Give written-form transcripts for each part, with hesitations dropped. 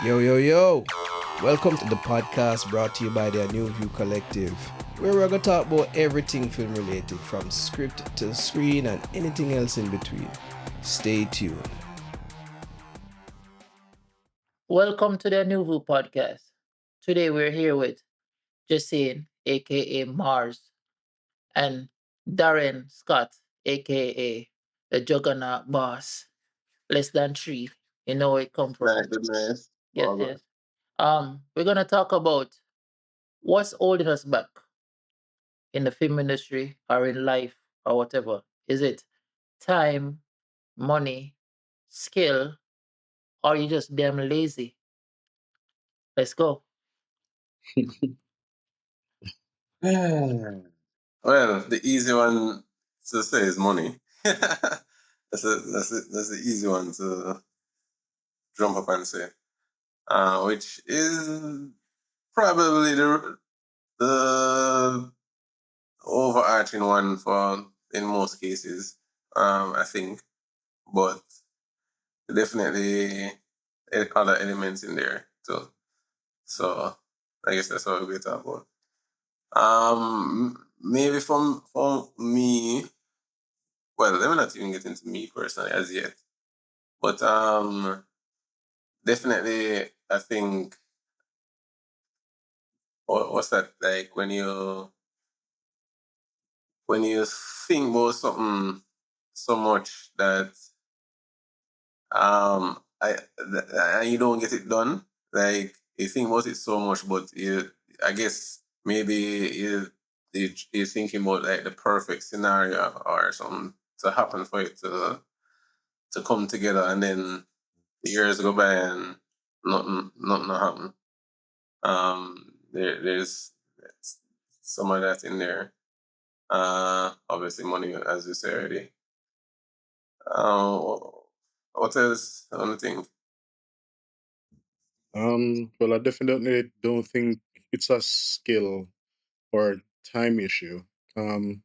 Yo, yo, yo! Welcome to the podcast brought to you by the ANOUVUE Collective, where we're going to talk about everything film related, from script to screen and anything else in between. Stay tuned. Welcome to the ANOUVUE podcast. Today we're here with Justine, aka Mars, and Darren Scott, aka the Juggernaut Boss. Less than three. You know where it come from. Nice, good nice. Yes, All yes. We're gonna talk about what's holding us back in the film industry or in life or whatever. Is it time, money, skill, or you just damn lazy? Let's go. good. Well, the easy one to say is money. That's the easy one to jump up and say, which is probably the overarching one for in most cases. I think, but definitely other elements in there too. So I guess that's what we're talking about. Maybe for me, well, let me not even get into me personally as yet, but definitely I think what's that like when you think about something so much that and you don't get it done, like you think about it so much, but you I guess maybe you're thinking about like the perfect scenario or something to happen for it to come together, and then years go by and nothing happen. There's some of that in there. Obviously money, as you said already. Uh, what else? I don't think. Well, I definitely don't think it's a skill or time issue. Um,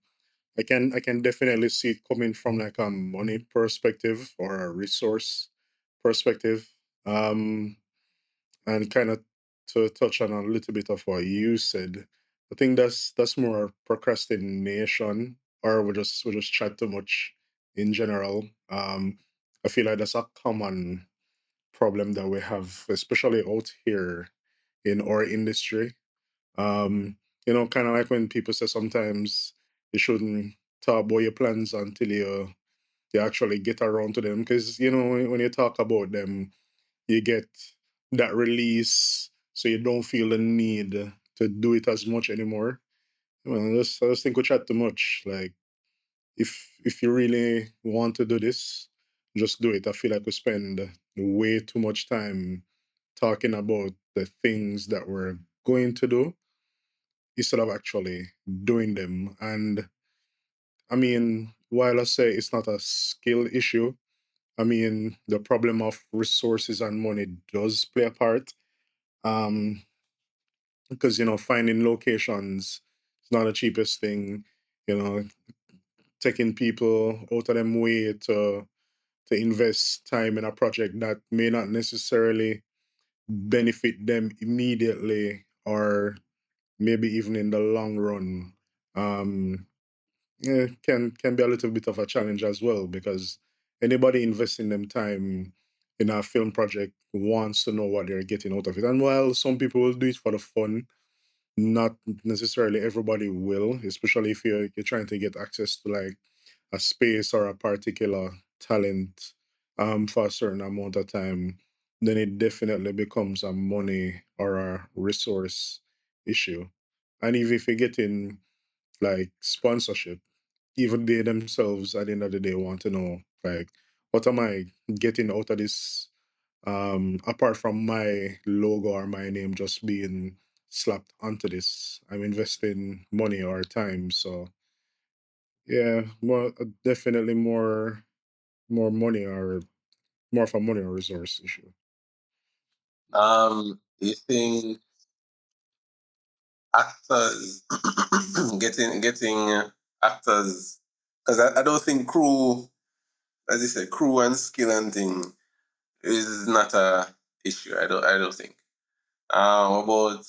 I can definitely see it coming from like a money perspective or a resource perspective. Um, and kind of to touch on a little bit of what you said, I think that's more procrastination, or we just chat too much in general. I feel like that's a common problem that we have, especially out here in our industry. Kind of like when people say sometimes you shouldn't talk about your plans until you actually get around to them, because when you talk about them, you get that release, so you don't feel the need to do it as much anymore. Well, I just think we chat too much. Like, if you really want to do this, just do it. I feel like we spend way too much time talking about the things that we're going to do instead of actually doing them. And I mean, while I say it's not a skill issue, I mean, the problem of resources and money does play a part. Um, because finding locations is not the cheapest thing. You know, taking people out of them way to invest time in a project that may not necessarily benefit them immediately, or maybe even in the long run. Um, can be a little bit of a challenge as well, because anybody investing them time in a film project wants to know what they're getting out of it. And while some people will do it for the fun, not necessarily everybody will, especially if you're trying to get access to like a space or a particular talent for a certain amount of time, then it definitely becomes a money or a resource issue. And even if you're getting like sponsorship, even they themselves at the end of the day want to know, like, what am I getting out of this, apart from my logo or my name just being slapped onto this. I'm investing money or time. So yeah, definitely more money, or more of a money or resource issue. You think actors getting actors, because I don't think crew, as you said, crew and skill and thing. is not a issue. I don't think. About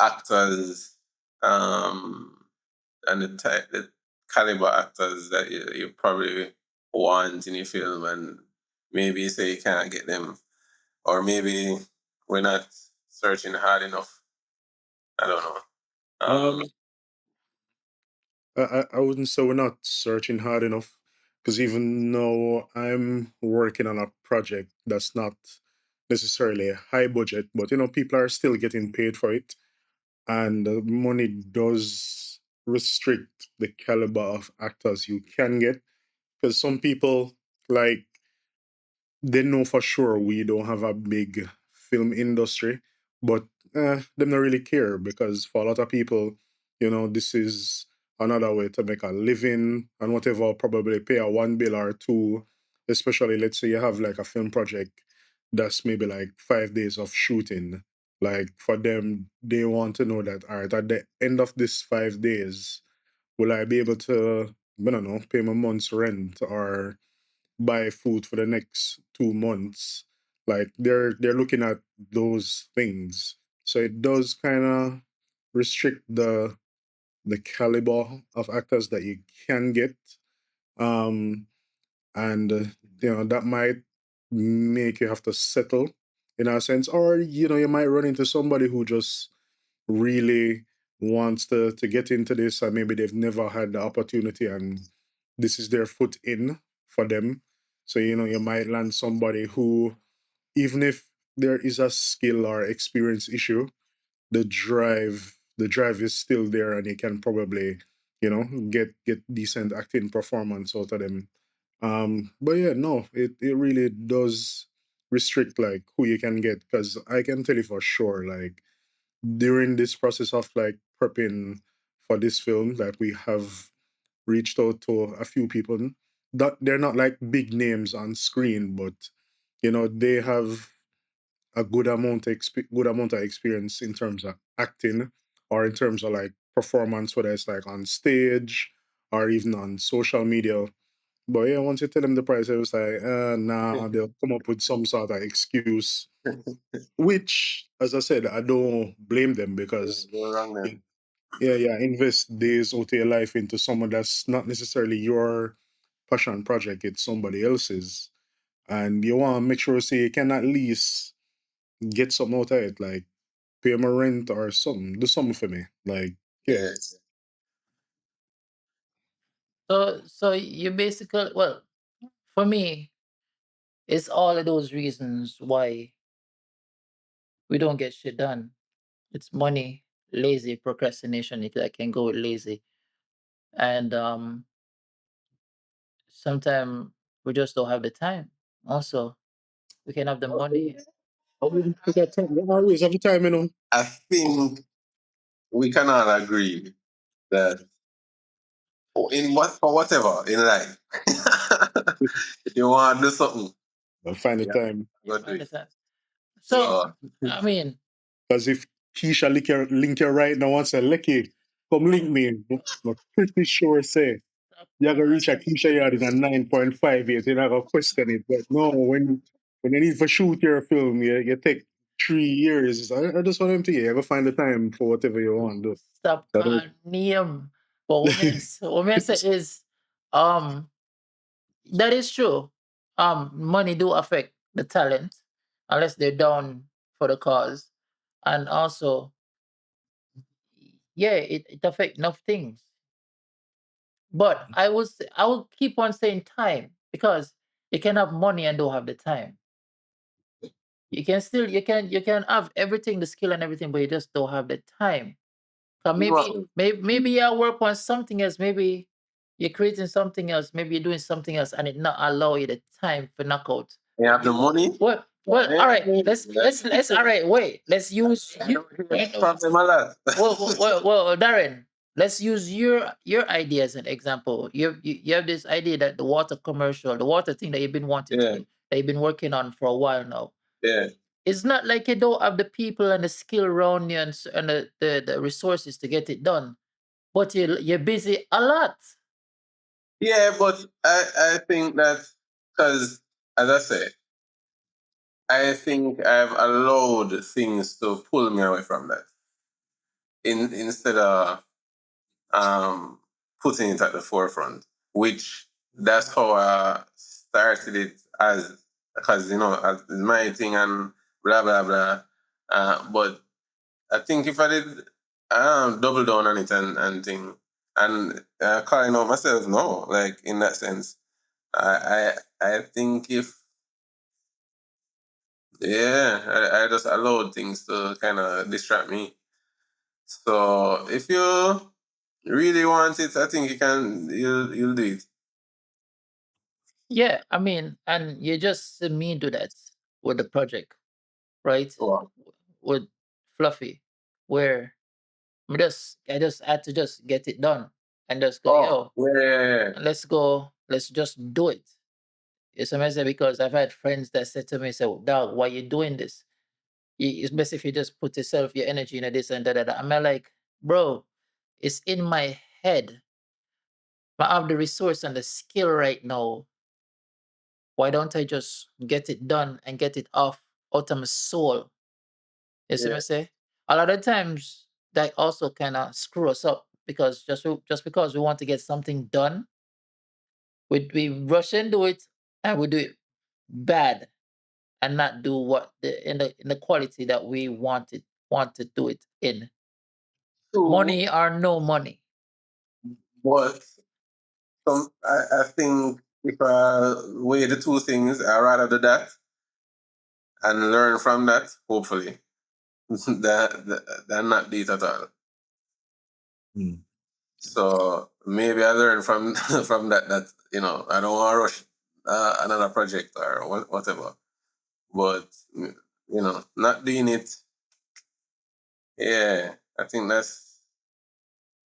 actors, and the caliber actors that you probably want in your film, and maybe you say you can't get them, or maybe we're not searching hard enough. I don't know. I wouldn't say we're not searching hard enough, because even though I'm working on a project that's not necessarily a high budget, but people are still getting paid for it, and the money does restrict the caliber of actors you can get, because some people, like, they know for sure we don't have a big film industry, but them not really care, because for a lot of people, this is another way to make a living, and whatever, probably pay a one bill or two, especially let's say you have like a film project that's maybe like 5 days of shooting. Like, for them, they want to know that, all right, at the end of this 5 days, will I be able to, I don't know, pay my month's rent or buy food for the next 2 months. Like, they're looking at those things. So it does kind of restrict the caliber of actors that you can get. Um and that might make you have to settle in a sense, or you might run into somebody who just really wants to get into this, and maybe they've never had the opportunity, and this is their foot in for them. So you might land somebody who, even if there is a skill or experience issue, the drive is still there, and you can probably get decent acting performance out of them. But yeah, no, it really does restrict like who you can get, because I can tell you for sure, like, during this process of like prepping for this film, that we have reached out to a few people that they're not like big names on screen, but they have a good amount of experience in terms of acting, or in terms of like performance, whether it's like on stage or even on social media. But yeah, once you tell them the price, it was like, nah, they'll come up with some sort of excuse, which, as I said, I don't blame them, because Go wrong then. yeah, invest days out of your life into someone that's not necessarily your passion project, it's somebody else's. And you want to make sure, say, you can at least get something out of it, like pay my rent or something, do something for me. Like, yeah. Yes. So you basically, well, for me, it's all of those reasons why we don't get shit done. It's money, lazy, procrastination. I can go with lazy, and sometimes we just don't have the time. Also, we can have the money. Always have time, always have time. I think we can all agree that for whatever in life, if you want to do something, I'll find the yeah, time. go do it. So I mean, Because if Keisha link you right now and say, Lecky, come link me, I'm pretty sure, say, you're going to reach a Keisha yard in a 9.58, you're not going to question it. But no, when you need to shoot your film, you take 3 years. I just want them to, you ever find the time for whatever you want to do. stop That don't- calling name. But what I say is, um, that is true. Money do affect the talent unless they're down for the cause, and also, yeah, it affect enough things. But I will keep on saying time, because you can have money and don't have the time. You can still you can have everything, the skill and everything, but you just don't have the time. So maybe you work on something else. Maybe you're creating something else. Maybe you're doing something else, and it not allow you the time for knockout. You have the money. Well, all right. Let's all right. Wait. Let's use I don't hear any problem a lot. well, Darren. Let's use your idea as an example. You have this idea that the water commercial, the water thing that you've been wanting to Yeah, do, that you've been working on for a while now. yeah, It's not like you don't have the people and the skill around you, and the resources to get it done, but you're busy a lot. yeah. But I think that, because, as I said, I think I've allowed things to pull me away from that. Instead of um, putting it at the forefront, which that's how I started it as, because as my thing and blah blah blah. But I think if I did double down on it and thing and calling out myself, no, like in that sense, I think if yeah, I just allowed things to kind of distract me. So if you really want it, I think you'll do it. Yeah, I mean, and you just see me do that with the project, right? Wow. With Fluffy, where I just had to just get it done and just go, Oh, yo, yeah, yeah, yeah. let's go, let's just do it. It's amazing because I've had friends that said to me, say, dog, why you doing this? It's best if you just put yourself, your energy into this and da da da. I'm like, bro, it's in my head. I have the resource and the skill right now. Why don't I just get it done and get it off out of my soul? You see Yeah. me say? A lot of times that also kind of screw us up because just because we want to get something done, we rush into it and we do it bad and not do what in the quality that we want to do it in. True, Money or no money. but I think if I weigh the two things, I rather do that and learn from that, hopefully, than not do it at all. Mm. So maybe I learn from from that I don't want to rush another project or whatever. But not doing it, yeah, I think that's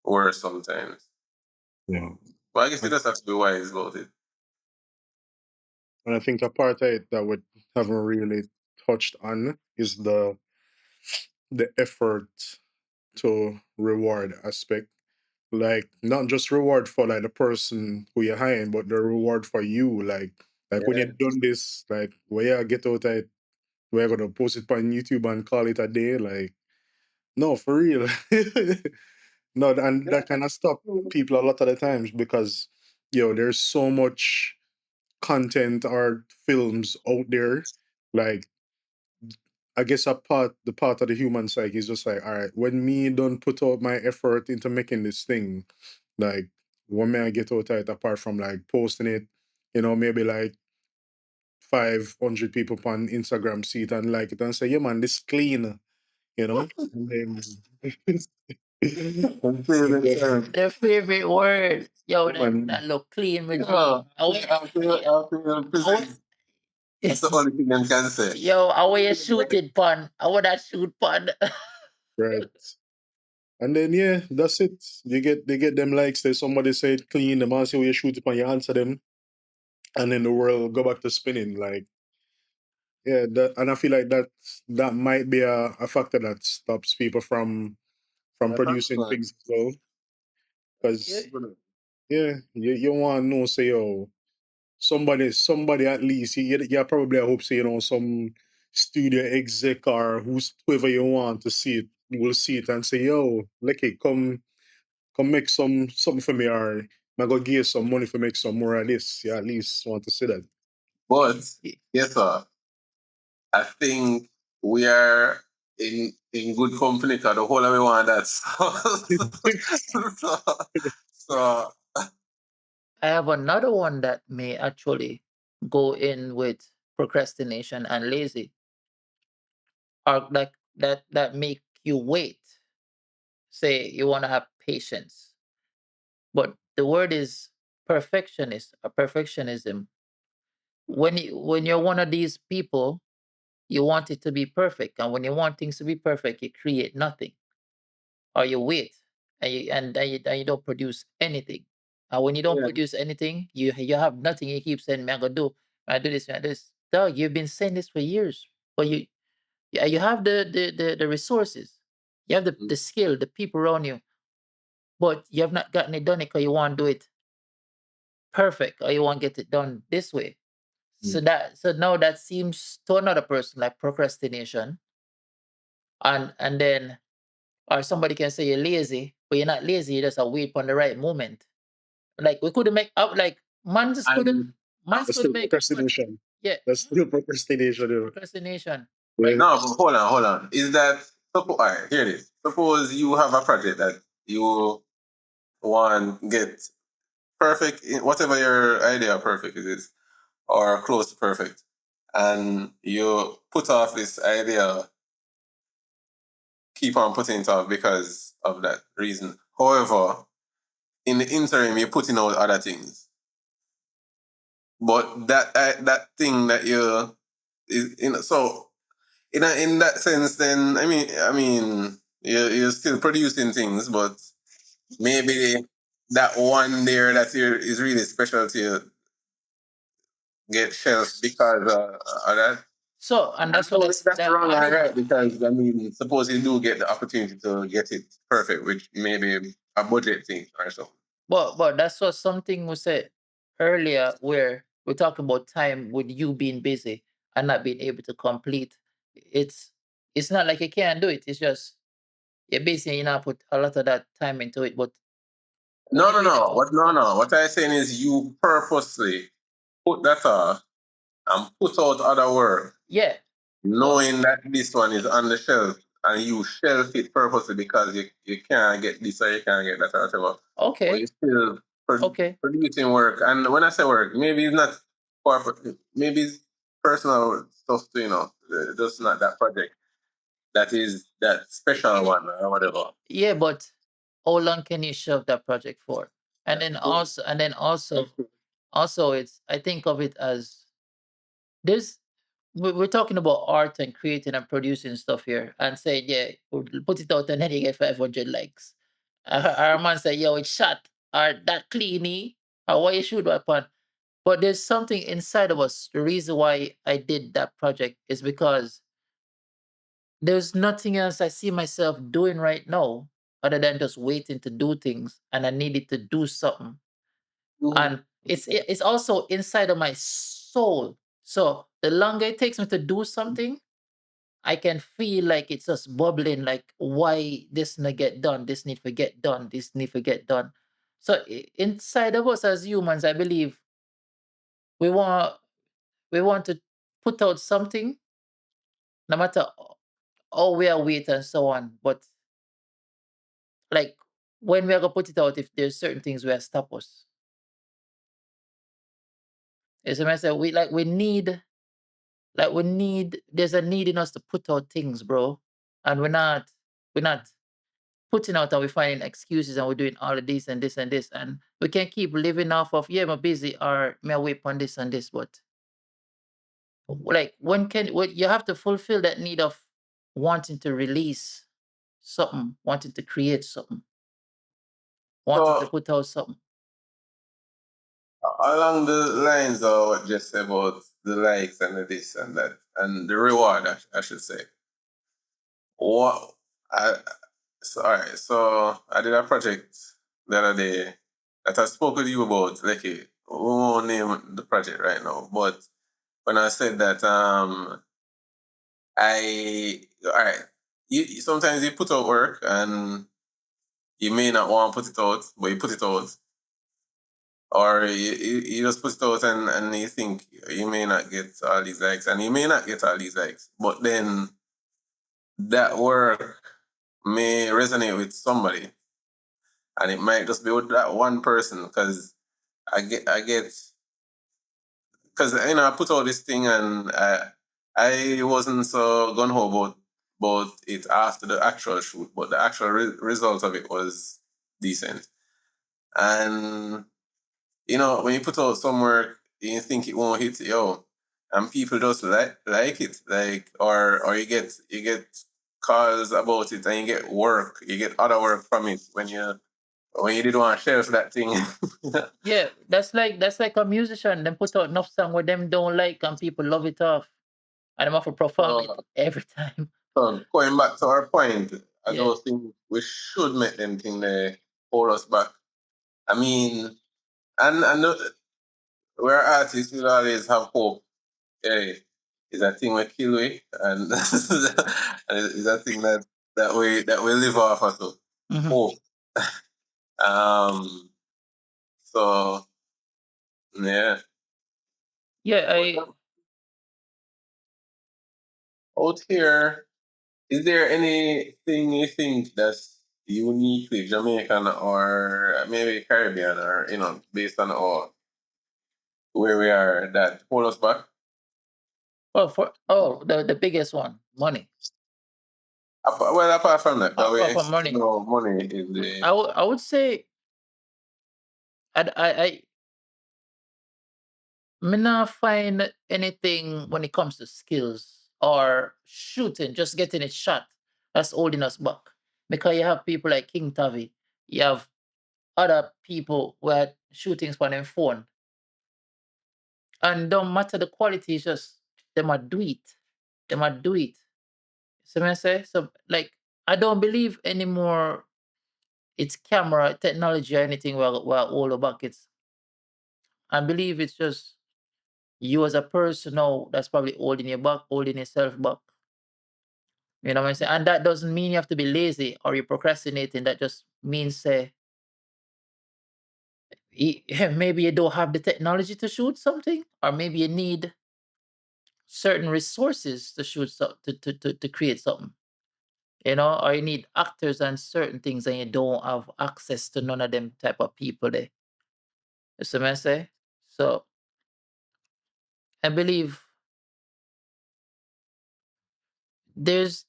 worse sometimes. Yeah. But I guess you And, just have to be wise about it. and I think a part of it that we haven't really touched on is the effort to reward aspect. Like not just reward for like the person who you're hiring, but the reward for you. Like when Yeah. you've done this, like where you get out of it, we're gonna post it on YouTube and call it a day. Like, no, for real. No, and that kind of stop people a lot of the times because there's so much content or films out there. Like, I guess the part of the human psyche is just like, all right, when me don't put out my effort into making this thing, like, what may I get out of it apart from like posting it, maybe like 500 people on Instagram see it and like it and say, yeah, man, this clean, And then, Their favorite word. Yo, man, that look clean with Oh, I that's the only thing I can say. Yo, I want you shoot it, pun. I want that shoot pun. right. And then that's it. They get them likes. There's somebody say it clean, the man say you shoot it and you answer them, and then the world go back to spinning. Like, and I feel like that might be a factor that stops people from That's producing fine. things as well. Yeah. Because you want to know, say, somebody at least you probably I hope say some studio exec or whoever you want to see it will see it and say, yo, like it come make something for me, or I go give you some money for make some more of this. Yeah, at least want to see that. But yes, sir. I think we are in good company because the whole of me want that. So I have another one that may actually go in with procrastination and lazy, or like that make you wait. Say you want to have patience, but the word is perfectionist or perfectionism. When you're one of these people, you want it to be perfect, and when you want things to be perfect, you create nothing or you wait and you don't produce anything. And when you don't yeah. produce anything, you have nothing. You keep saying, "Man, I do, I do this, I do this." Dog, you've been saying this for years, but you have the resources, you have the skill, the people around you, but you have not gotten it done because you want to do it perfect or you want to get it done this way. So now that seems to another person like procrastination, and then or somebody can say you're lazy, but you're not lazy. You just wait on the right moment. Like we couldn't make up. Like And man That's could still make procrastination. yeah That's still procrastination. procrastination, right? Yeah. no, but hold on. Is that all right? Here it is. Suppose you have a project that you want get perfect in whatever your idea of perfect is, or close to perfect, and you put off this idea, keep on putting it off because of that reason. However, in the interim, you're putting out other things, but that thing that you is so in that sense, then I mean you're still producing things, but maybe that one there that is really special to you get shelved because of that. So and I that's don't what know if that's that wrong or right because I mean, suppose you do get the opportunity to get it perfect, which maybe a budget thing or something. but that's what something we said earlier where we're talking about time with you being busy and not being able to complete. It's it's not like you can't do it. It's just you're busy and you not put a lot of that time into it. But when No, you no, really no. What I'm saying is you purposely put that off and put out other work, yeah, but knowing that this one is on the shelf, and you shelf it purposely because you can't get this or you can't get that or whatever. But okay, you still okay. producing work. And when I say work, maybe it's not corporate, maybe it's personal stuff too, just not that project. That is that special one or whatever. Yeah, but how long can you shove that project for? And then also it's I think of it as this we're talking about art and creating and producing stuff here and saying, yeah, we'll put it out and then you get 500 likes. Our man say, yo, it's shot or that cleany or what you should weapon. But there's something inside of us. The reason why I did that project is because there's nothing else I see myself doing right now other than just waiting to do things, and I needed to do something. And it's also inside of my soul. So the longer it takes me to do something, I can feel like it's just bubbling. Like why this need get done? This need to get done. This need to get done. So inside of us as humans, I believe we want we want to put out something, no matter how we are wait and so on. But like when we are gonna put it out, if there's certain things where stop us. As I said, we need there's a need in us to put out things, bro. And we're not putting out and we're finding excuses and we're doing all of this and this and this. And we can keep living off of yeah, I'm busy or may I wait on this and this, but like when you have to fulfill that need of wanting to release something, wanting to create something, wanting to So put out something. along the lines of what just said about the likes and the this and that and the reward, I should say. What I all right, so I did a project the other day that I spoke with you about. Like, we won't name the project right now, but when I said that, all right, you sometimes you put out work and you may not want to put it out, but you put it out, or you just put it out and you think you may not get all these likes, and you may not get all these likes, but then that work may resonate with somebody, and it might just be with that one person because I get because I put out this thing and I wasn't so gun ho about it after the actual shoot, but the actual result of it was decent. And when you put out some work, you think it won't hit, and people just like it, like or you get calls about it, and you get work, you get other work from it when you did want to share that thing. Yeah, that's like a musician. Them put out enough song where them don't like and people love it off. And them have to perform it So, every time. so going back to our point, I Yeah. don't think we should make them think they hold us back. I mean, and we're artists, we always have hope yeah, it's a thing we kill we, and and it's a thing that we live off of too. Mhm. Oh, um, so yeah. Yeah, But out here, is there anything you think that's uniquely Jamaican or maybe Caribbean or based on all where we are that hold us back? the biggest one, money. Well, apart from that, that Apart way, from money, money is the I would say I me not find anything when it comes to skills or shooting, just getting it shot. That's holding us back. Because you have people like King Tavi, you have other people who are shootings on their phone. And don't matter the quality, it's just they might do it. They might do it. So I say, so like I don't believe anymore it's camera technology or anything where all about it. I believe it's just you as a person now that's probably holding your back, holding yourself back. You know what I'm saying? And that doesn't mean you have to be lazy or you're procrastinating. That just means maybe you don't have the technology to shoot something, or maybe you need certain resources to shoot to create something. You know, or you need actors and certain things, and you don't have access to none of them type of people there. You see what I say? So I believe there's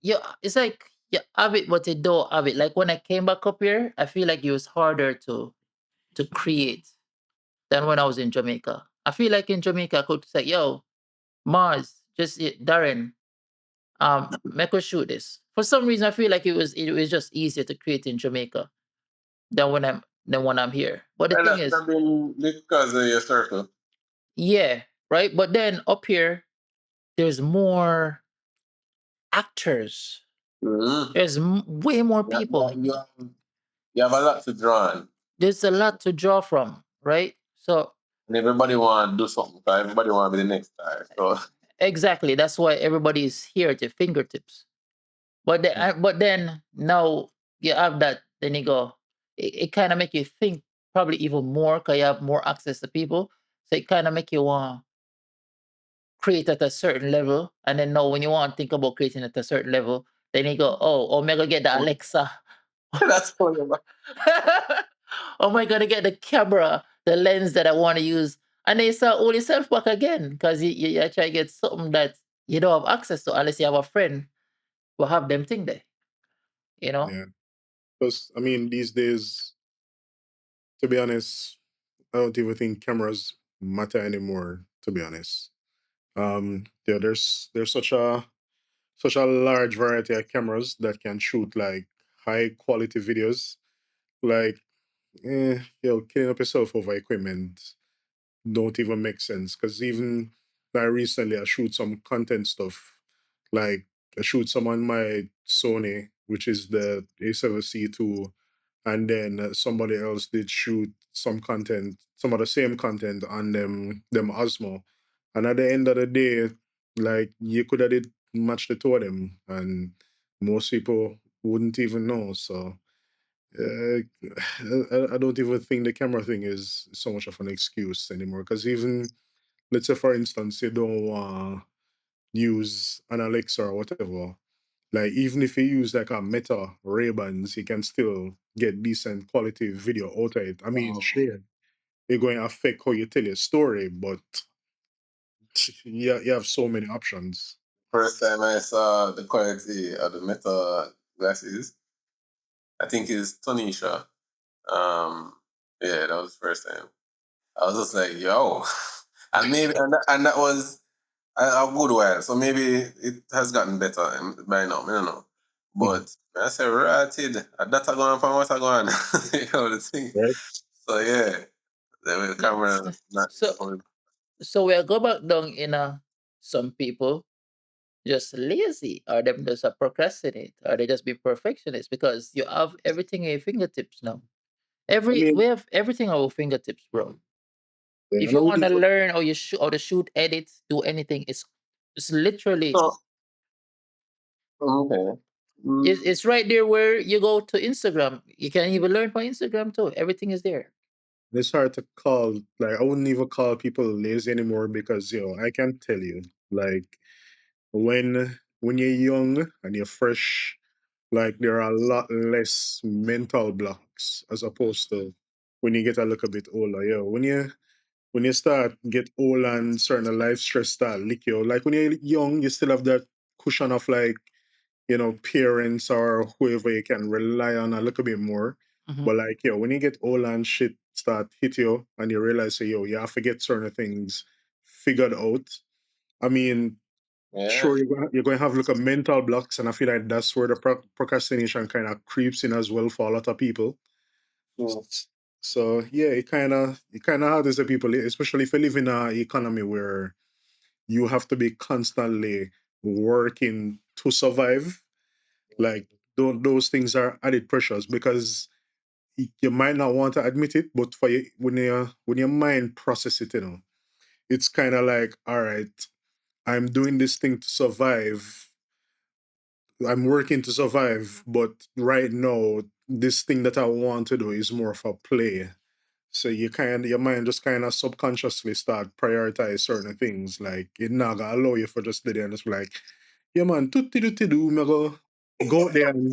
yeah, it's like you have it, but you don't have it. Like when I came back up here, I feel like it was harder to create than when I was in Jamaica. I feel like in Jamaica, I could say, "Yo, Mars, Darren, make us shoot this." For some reason, I feel like it was just easier to create in Jamaica than when I'm here. But the and thing that is, been because of your circle. yeah, right. But then up here, there's more actors. Mm-hmm. There's way more Yeah, people. you have a lot to draw on, There's a lot to draw from, right? So and everybody want to do something. 'Cause everybody want to be the next star. So exactly, that's why everybody is here at your fingertips. But then now you have that, then you go. It kind of make you think probably even more because you have more access to people. So it kind of make you want to create at a certain level, and then now when you want to think about creating at a certain level, then you go, oh, am I gonna get the Alexa? that's funny. Oh my god, to get the camera, the lens that I want to use. And then you start hold yourself back again because you try to get something that you don't have access to unless you have a friend who have them thing there, you know? Yeah, because I mean, these days, to be honest, I don't even think cameras matter anymore. To be honest, yeah, there's such a large variety of cameras that can shoot like high quality videos. Like, killing up yourself over equipment don't even make sense. Because even like recently, I shoot some content stuff. Like, I shoot some on my Sony, which is the A7C2, and then somebody else did shoot some content, some of the same content on them Osmo. And at the end of the day, like you could have did match the two of them, and most people wouldn't even know. So uh, I don't even think the camera thing is so much of an excuse anymore. Because even let's say, for instance, you don't use an Alexa or whatever. Like even if you use like a Meta Ray-Bans, you can still get decent quality video out of it. I mean, Wow. sure, it's going to affect how you tell your story, but yeah, you have so many options. First time I saw the quality of the Meta glasses, I think it's Tonisha. Um, yeah, that was the first time. I was just like, yo, and maybe and that was a good while. So maybe it has gotten better by now. I don't know, Mhm. but I say rated. That's a going from what I going. You know the thing. Right? So yeah, the Yeah. camera not So only. so we'll go back down in some people just lazy, or them just a procrastinate, or they just be perfectionists because you have everything at your fingertips now. I We mean, have everything at our fingertips, bro. Yeah, If and I you would want to even, learn or you shoot or to shoot, edit, do anything, it's literally So okay. Mm, it's right there where you go to Instagram. You can even learn from Instagram too. Everything is there. it's hard to call, like, I wouldn't even call people lazy anymore because, I can tell you, like, when you're young and you're fresh, like, there are a lot less mental blocks as opposed to when you get a little bit older. When you start get old and certain life stress start lick you, like when you're young, you still have that cushion of, like, parents or whoever you can rely on a little bit more. Mhm. But, like, when you get old and shit start hit you and you realize, you have to get certain things figured out. I mean, yeah. sure, you're going to have like a mental blocks, and I feel like that's where the procrastination kind of creeps in as well for a lot of people. Mm. So yeah, it kind of hardens the people, especially if you live in a economy where you have to be constantly working to survive. Like, those things are added pressures because you might not want to admit it, but for you, when your mind process it, it's kind of like, all right, I'm doing this thing to survive. I'm working to survive, but right now, this thing that I want to do is more of a play. So your mind just kind of subconsciously start prioritize certain things. Like, it not gonna allow you for just sit there and just be like, yeah man, do me go out there and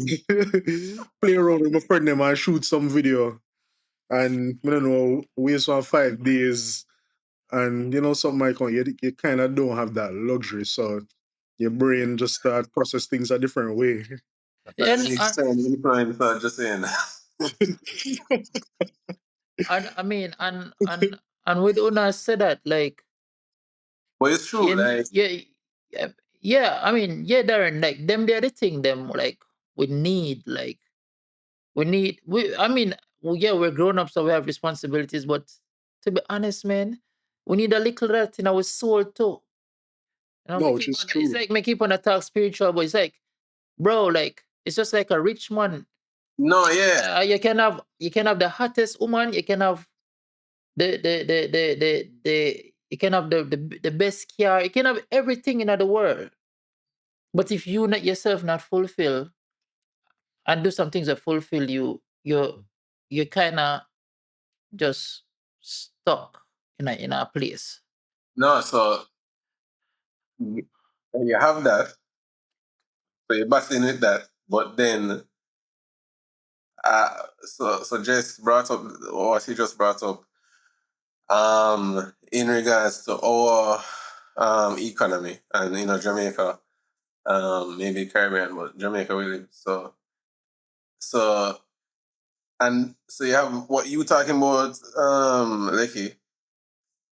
play around with my friend them and shoot some video and I don't know, waste on 5 days and something like that. You kind of don't have that luxury, so your brain just start process things a different way. Like And an external influence, not just saying. I mean and with Una said that like But it's true, in like yeah yeah I mean yeah Darren, like them the other thing them like we need like we I mean well, yeah, we're grown up so we have responsibilities, but to be honest man, we need a little of that in our soul too. No, which is It's true. like me keep on a talk spiritual, but it's like bro, like it's just like a rich man. no, yeah. You can have the hottest woman, you can have the you can have the best car, you can have everything in the world. But if you not yourself not fulfill and do some things that fulfill you, you kind of just stuck in a place. No, so you have that, so you're battling with that, but then so Jess brought up what he just brought up in regards to our economy and Jamaica, maybe Caribbean, but Jamaica really. So so you have what you talking about, Lecky,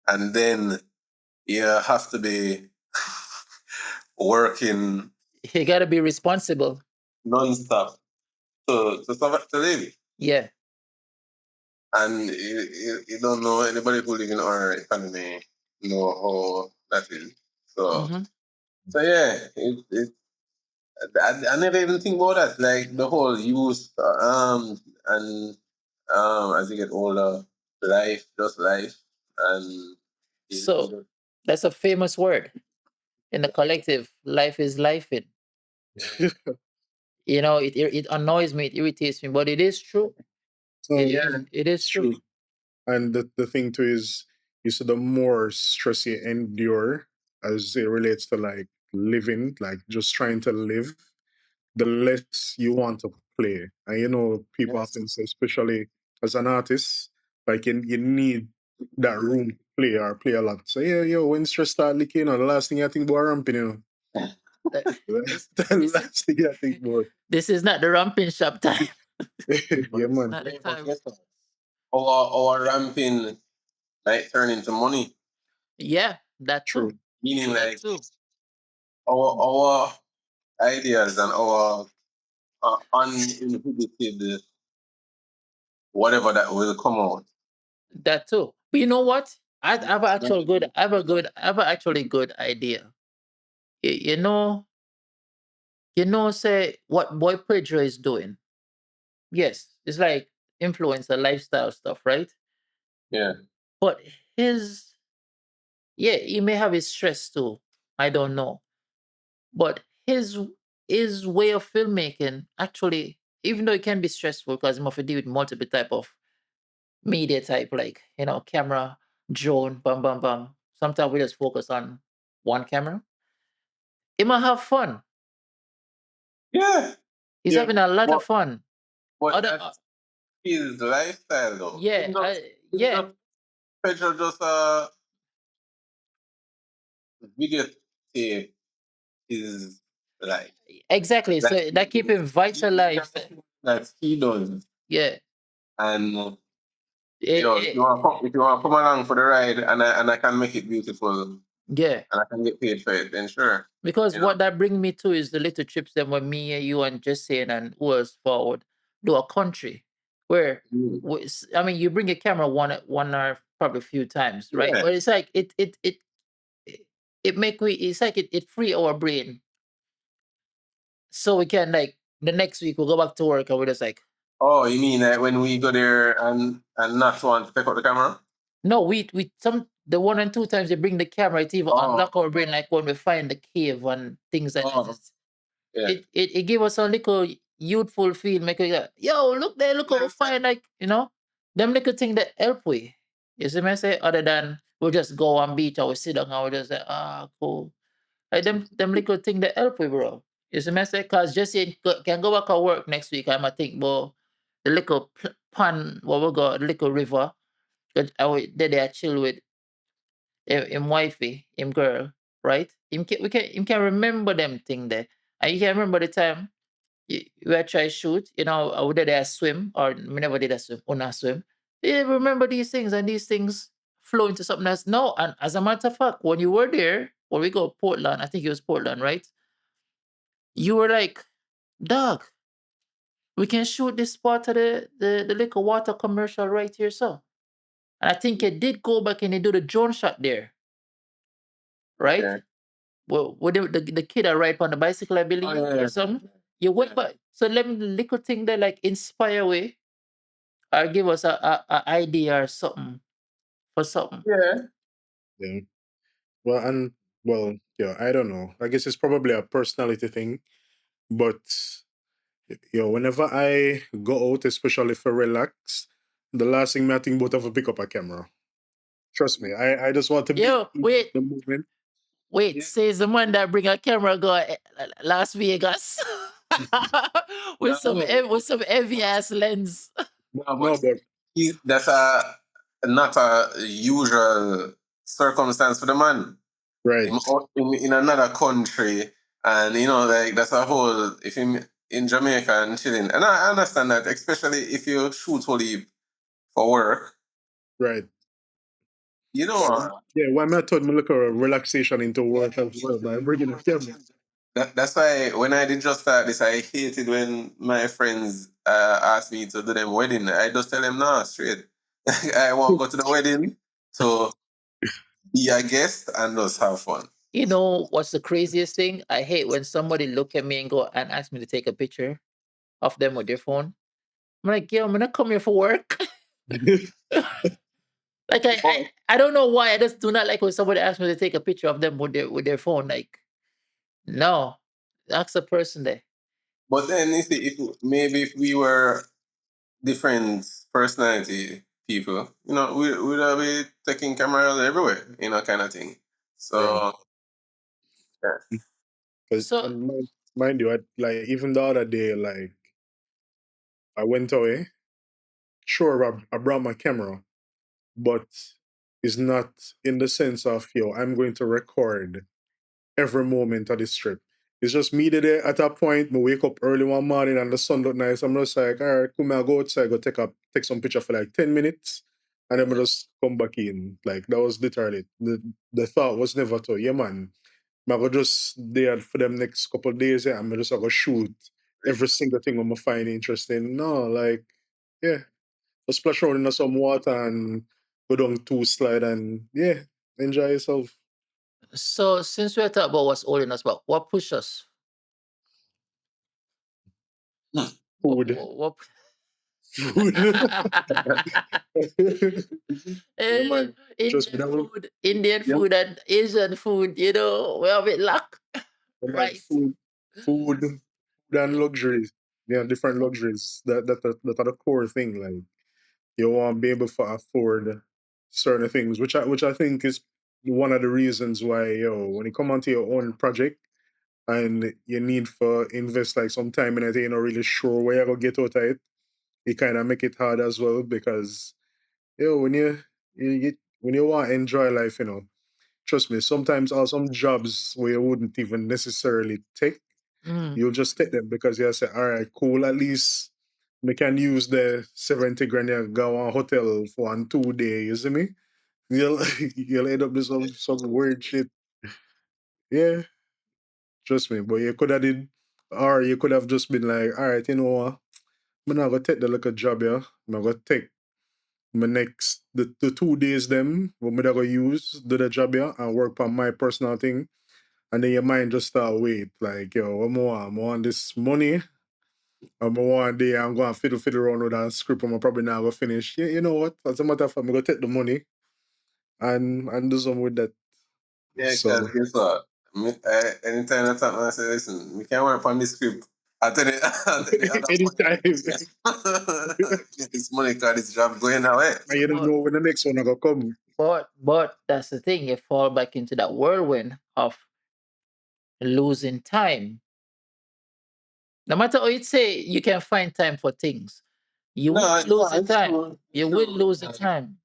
and then you have to be working You got to be responsible. non-stop to live. Yeah. And you don't know anybody who live in our economy know how that is. So Hmm. so yeah, I never even think about that. Like the whole youth, and as you get older, life, just life, and So that's a famous word in the collective. Life is life in. It annoys me, it irritates me, but it is true. So It is it's true. true. And the thing too is, you see, the more stress you endure as it relates to, like, living, like just trying to live, the less you want to play. And people yes. often say, especially as an artist, like, you need that room to play or play a lot. So yeah, when stress start leaking, the last thing I think about ramping, Uh, This the this last thing I think about. this is not the ramping shop time. Yeah, man. Not the Yeah, but time. guess what? Our ramping might turn into money. Yeah, that too. True. Meaning That like too. our ideas and our uninhibited whatever that will come out. That too. But you know what? I have an actual good. I have an actually good idea. You know. Say what Boy Pedro is doing. Yes, it's like influencer lifestyle stuff, right? Yeah. But his, yeah, he may have his stress too. I don't know. But his way of filmmaking actually, even though it can be stressful because you have to deal with multiple type of media type, like, camera, drone, bam, bam, bam. Sometimes we just focus on one camera. He might have fun. Yeah. He's Yeah. having a lot But of fun. but Other, that's his lifestyle though. yeah, Him yeah, just pressure just videotape his life. exactly. Like So that keep him vitalized. that he does. Yeah, And if you Eh, want to come along for the ride and I can make it beautiful and yeah. I can get paid for it, then sure. Because You know. what that bring me to is the little trips that when me and you and Jesse and who else forward do a country where Mm. I mean you bring a camera one or probably a few times, right? Yeah. But it's like it make we it's like it free our brain so we can like the next week we'll go back to work and we're just like Oh, you mean that when we go there and not want to pick up the camera? no we some the one and two times they bring the camera it even Oh, unlock our brain like when we find the cave and things like that. oh, yeah. It gave us a little youthful feel, make it like, yo, look there, look how we find like, them little thing that help we. You see me say, other than we just go on beach or we sit down and we just say, cool. Like them little thing that help we, bro. You see me say, cause Jesse can go back to work next week. I'ma think about the little pond where we go, the little river. That I there chill with him wifey, him girl, right? Him can remember them thing there. And you can remember the time we had try shoot, we did a swim, or we never did a swim, or not swim. You remember these things, and these things flow into something else. No, and as a matter of fact, when you were there, when we go Portland, I think it was Portland, right? You were like, dog, we can shoot this part of the liquor water commercial right here, so. And I think it did go back and they do the drone shot there, right? Okay. Well, with the kid that ride on the bicycle, I believe, Oh, yeah. or something. You went back. So let me little thing that like inspire we or give us a idea or something for something. Yeah. Yeah. Well, and well, yeah, I don't know. I guess it's probably a personality thing, but whenever I go out, especially for relax, the last thing I think about have to pick up a camera. Trust me, I just want to be Yo, in wait, the movement. wait. Says the man that bring a camera go Las Vegas with some heavy ass lens. No, No, but but that's not a usual circumstance for the man. right, In another country, and like that's a whole. If him in Jamaica and chilling, and I understand that, especially if you shoot only for work, right. you know. Yeah, why not turn my little relaxation into work as well by bringing a camera? That's why when I did just start this, I hated when my friends asked me to do them wedding. I just tell them no straight. I won't go to the wedding, so be a guest and just have fun. You know what's the craziest thing? I hate when somebody look at me and go and ask me to take a picture of them with their phone. I'm like, yo, I'm not come here for work. Like I don't know why I just do not like when somebody asks me to take a picture of them with their phone. Like, no, ask the person there. But then you see, if we were different personality people, we'd all be taking cameras everywhere, kind of thing. Yeah, So yeah. because So and mind you, like even the other day, like I went away. Sure, I brought my camera, but it's not in the sense of I'm going to record every moment of this trip. It's just me there at a point. I wake up early one morning and the sun look nice. I'm just like, all right, come I go outside, go take some picture for like 10 minutes, and then I just come back in. Like that was literally the thought was never to man. I go just there for them next couple of days. Yeah, I'm just go shoot every single thing I'm find interesting. No, like yeah, just splash around in some water and go down two slide and yeah, enjoy yourself. so since we're talking about what's holding us back, what push us? Hmm. What, Food. what, what food. Yeah, man. Trust me, Indian that will, food, Indian yeah, food and Asian food, we have it luck. yeah, man. Right. Food and luxuries. Yeah, different luxuries. That are the core thing. Like you want to be able to afford certain things, which I think is one of the reasons why when you come onto your own project and you need for invest like some time in it, you're not really sure where you're gonna get out of it. You kind of make it hard as well because when when you want to enjoy life, trust me, sometimes are some jobs where you wouldn't even necessarily take. Mm. You'll just take them because you say, all right, cool, at least we can use the 70 grand you go on hotel for 1 2 days, you see me? You'll you'll end up with some weird shit. Yeah, trust me. But you could have did or you could have just been like, all right, you know what? I'm not gonna take the little job here. I'm gonna take my next the 2 days them what me gonna use, do the job here and work on my personal thing. And then your mind just start wait, like, yo, what more? I want this money. One day I'm going to fiddle around with that script. I'm probably not going to finish. Yeah, you know what? As a matter of fact, I'm going to take the money and do something with that. Yeah, because So guess what? Anytime I talk, I say, listen, we can work on this script. I tell it, I tell the other anytime, and get this money because this job going away. you don't But know when the next one gonna come. but that's the thing. You fall back into that whirlwind of losing time. No matter how you say, you can find time for things. You will No, lose the it's time. true. It's You will true. lose the time.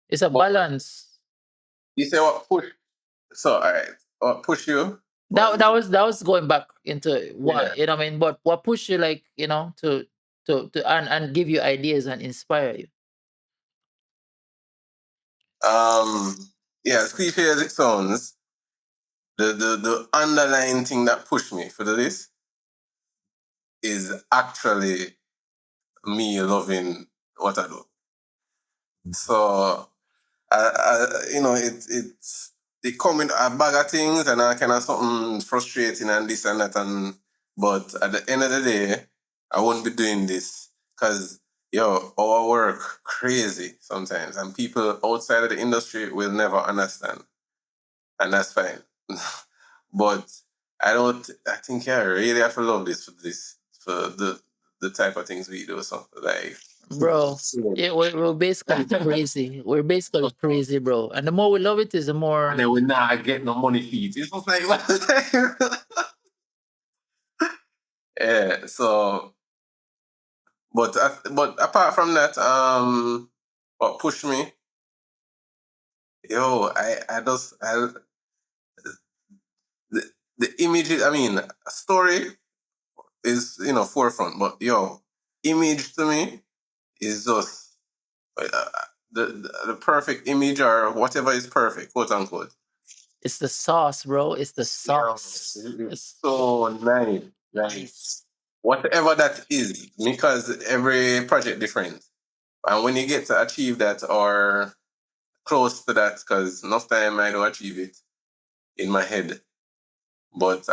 It's a But balance. you say what push? So, all right. What push you? That Was, that was going back into why, yeah. what I mean. But what pushed you, like, to and give you ideas and inspire you. Yeah, as cliche as it sounds, the underlying thing that pushed me for this is actually me loving what I do. So, it come in a bag of things and I kind of something frustrating and this and that but at the end of the day, I won't be doing this because our work crazy sometimes and people outside of the industry will never understand and that's fine. But I think I really have to love this for the type of things we do. So like, Bro, yeah, we're basically crazy. We're basically crazy, bro. And the more we love it, is the more. and then we not get no money fees. It's just like, yeah. So, but apart from that, what pushed me, the, the images. I mean, a story is forefront, but image to me is just the perfect image or whatever is perfect, quote unquote. It's the sauce, bro. It's the sauce. It's so nice. Like whatever that is, because every project different. And when you get to achieve that or close to that, because enough time I don't achieve it in my head. But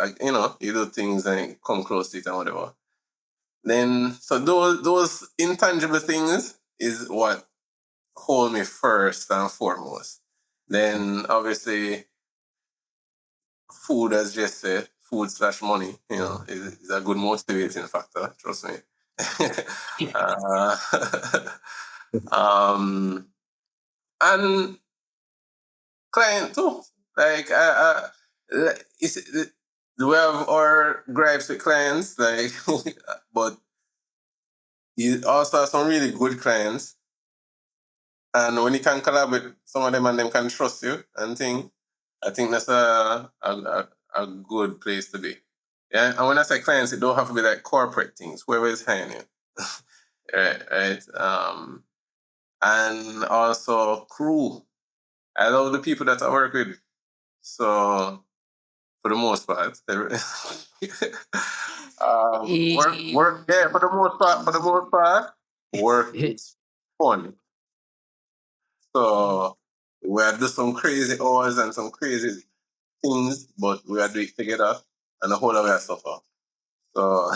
you do things and come close to it and whatever. Then so those intangible things is what hold me first and foremost. Then obviously food, as just said, food slash money, is a good motivating factor. Trust me. uh, and client too. Like, do we have our gripes with clients? Like, but you also have some really good clients. And when you can collaborate with some of them and them can trust you and think, I think that's a good place to be. Yeah, and when I say clients, it don't have to be like corporate things, whoever is hiring you. Right. And also crew. I love the people that I work with. So for the most part, work. Yeah, for the most part. For the most part, work is fun. So we are do some crazy hours and some crazy things, but we are doing it together and the whole of our suffer. So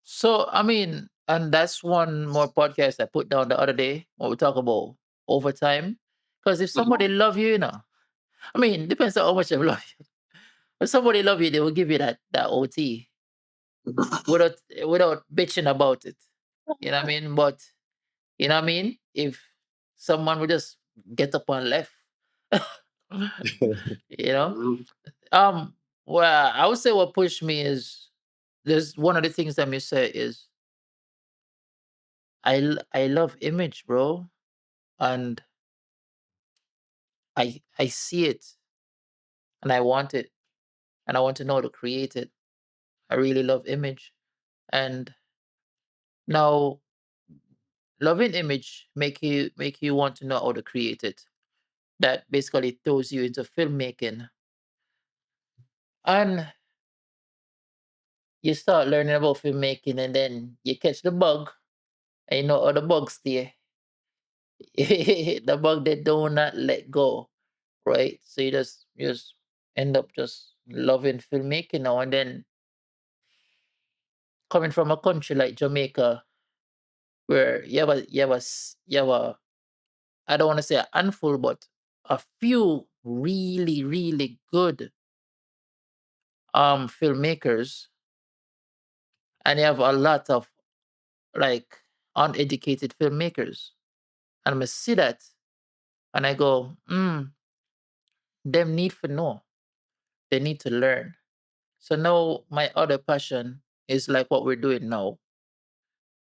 So I mean, And that's one more podcast I put down the other day when we talk about overtime. Because if somebody love you, I mean, depends on how much they love you. If somebody love you, they will give you that OT without bitching about it. You know what I mean? But you know what I mean? If someone would just get up and left, you know. Mhm. Well, I would say what pushed me is there's one of the things that you say is I love image, bro, and I see it and I want it and I want to know how to create it. I really love image, and now loving image make you want to know how to create it. That basically throws you into filmmaking, and you start learning about filmmaking, and then you catch the bug, and you know how the bugs stay. The bug that do not let go, right? So you just end up just loving filmmaking now, and then coming from a country like Jamaica, where you have a I don't want to say a handful, but a few really really good filmmakers, and you have a lot of like uneducated filmmakers, and I see that, and I go, them need to know, they need to learn. So now my other passion is like what we're doing now,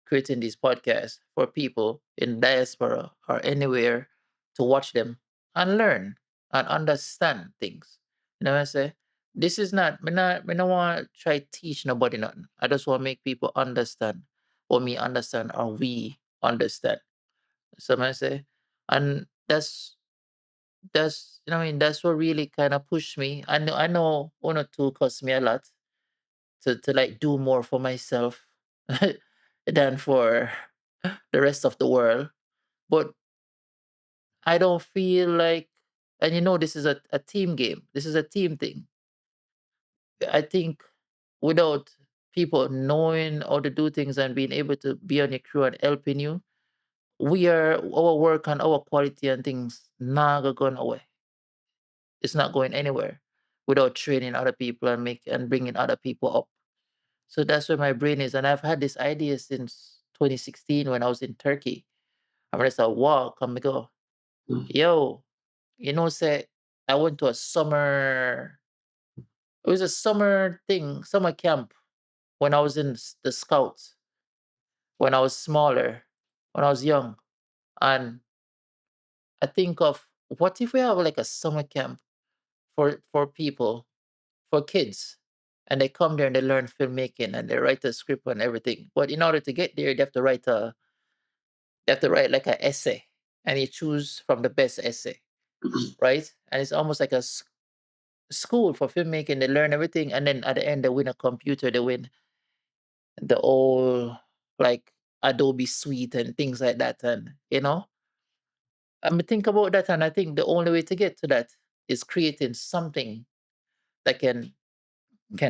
creating these podcasts for people in diaspora or anywhere to watch them and learn and understand things. You know what I say? This is not me not want to try teach nobody nothing. I just want to make people understand or me understand or we understand. So I say, and that's you know what I mean, that's what really kind of pushed me. I know one or two cost me a lot to like do more for myself than for the rest of the world. But I don't feel like, and this is a team game. This is a team thing. I think without people knowing how to do things and being able to be on your crew and helping you, our work and our quality and things not going away. It's not going anywhere without training other people and bringing other people up. So that's where my brain is, and I've had this idea since 2016 when I was in Turkey. I'm just a walk and me go, yo, say I went to a summer. It was a summer thing, summer camp when I was in the scouts, when I was smaller, when I was young, and I think of what if we have like a summer camp for people, for kids, and they come there and they learn filmmaking and they write a script and everything. But in order to get there, they have to write like an essay, and you choose from the best essay, right? And it's almost like a school for filmmaking. They learn everything, and then at the end, they win a computer. They win the whole like Adobe Suite and things like that. And I mean, think about that, and I think the only way to get to that is creating something that can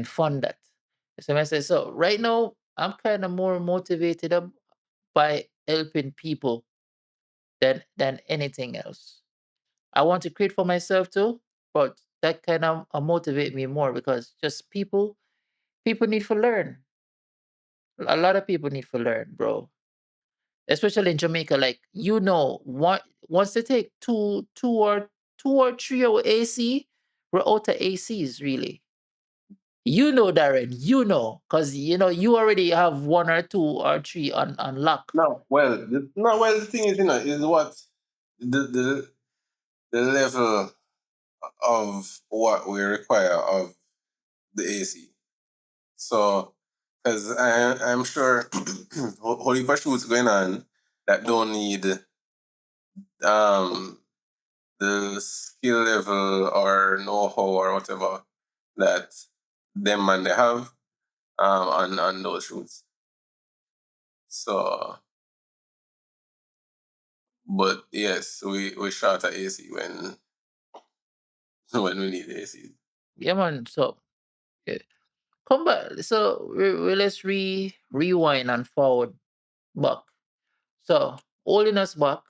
fund that. So I say, so right now, I'm kind of more motivated by helping people than anything else. I want to create for myself too, but that kind of motivate me more because just people need to learn. A lot of people need to learn, bro. Especially in Jamaica, like what once they take two or 3 hour AC, we're out of ACs really. Darren, because you already have one or two or three on lock. No, well, the thing is, is what the the level of what we require of the AC. So, because I'm sure whole heap of shoots going on that don't need um the skill level or know-how or whatever that them man they have on those shoots. So, but yes, we shot at AC when when we need AC. Yeah, man. So come back. So let's rewind and forward back. So holding us back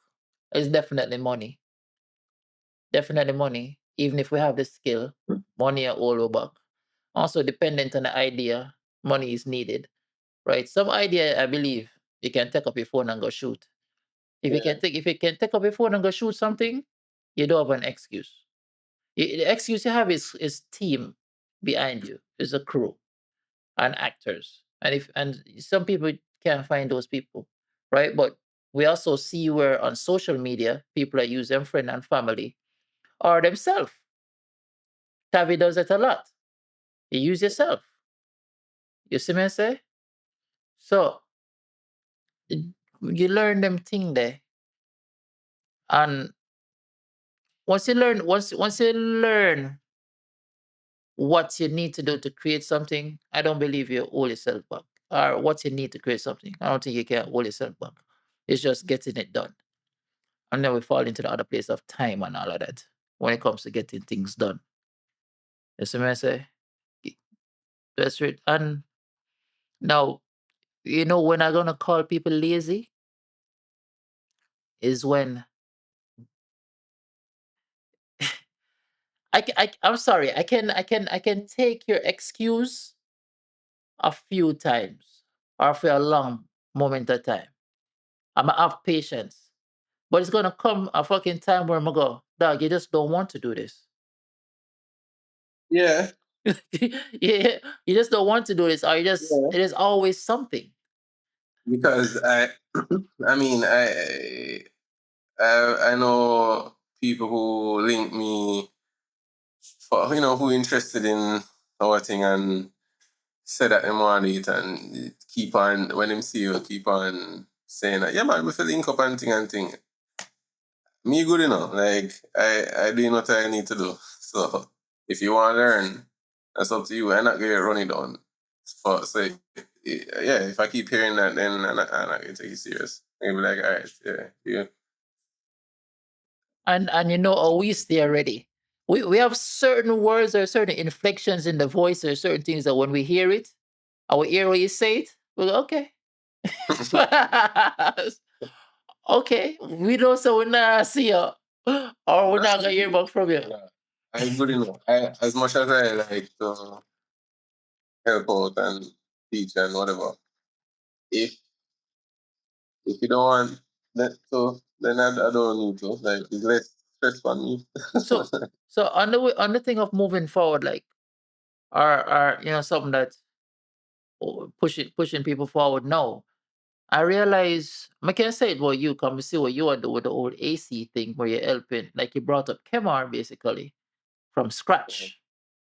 is definitely money. Definitely money. Even if we have the skill, money are all back. Also dependent on the idea, money is needed. Right? Some idea I believe you can take up your phone and go shoot. If you can take up your phone and go shoot something, you don't have an excuse. The excuse you have is team behind you, is a crew and actors. And some people can't find those people, right? But we also see where on social media people are using friend and family or themselves. Tavi does it a lot. You use yourself. You see me say? So you learn them thing there. And once you learn what you need to do to create something, I don't believe you hold yourself back. Or what you need to create something. I don't think you can hold yourself back. It's just getting it done. And then we fall into the other place of time and all of that when it comes to getting things done. You see what I say? That's right. And now, when I'm gonna call people lazy is when I'm sorry, I can take your excuse a few times or for a long moment of time. I'ma have patience. But it's gonna come a fucking time where I'm gonna go, dog, you just don't want to do this. Yeah, Yeah, you just don't want to do this, or yeah. it is always something. Because I mean, I know people who link me for who interested in our thing and say that they want it and keep on when them see you keep on saying that yeah man we feel link up and thing. Me good enough. Like I doing what I need to do. So if you want to learn, that's up to you. I'm not gonna run it down. Yeah, if I keep hearing that, then I'm not gonna take it serious. I'm gonna be like, all right, yeah, yeah. And how we stay ready. We have certain words or certain inflections in the voice or certain things that when we hear it, our ear when you say it, we go, okay. Okay. We don't say we're not see you. Or we're not gonna hear back from you. Yeah. I'm good enough. As much as I like to help out and teach and whatever, if if you don't want that to, then I don't need to. Like it's less stress on me. So so on the thing of moving forward, like are something that pushing people forward. No. I realize I can say it what you come to see what you are doing with the old AC thing where you're helping. Like you brought up Kemar basically from scratch.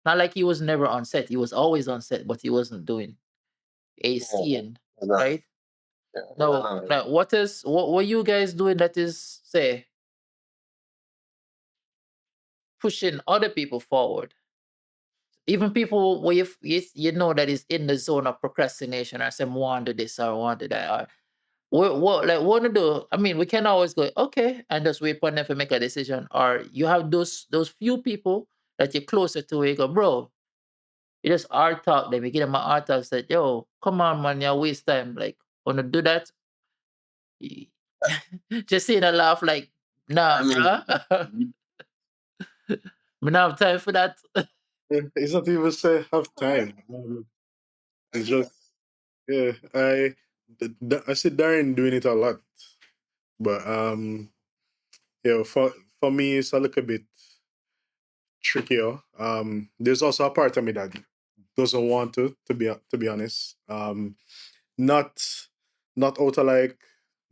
Not like he was never on set. He was always on set, but he wasn't doing AC Yeah, and exactly. right. Yeah, No, no. now what you guys doing that is say pushing other people forward. Even people where you know that is in the zone of procrastination or say want to do this or want to that or what to do. I mean, we can always go okay and just wait for them to make a decision. Or you have those few people that you're closer to where you go, bro. You just art talk them. You give them an art talk. Said, yo, come on, man, you waste time. Like, wanna do that? Y- just seeing a laugh like, I nah, mean, bruh. We don't have time for that. It's not even say have time. It's just yeah. I see Darren doing it a lot, but for me it's a little bit trickier. There's also a part of me that doesn't want to be honest. Not not out of like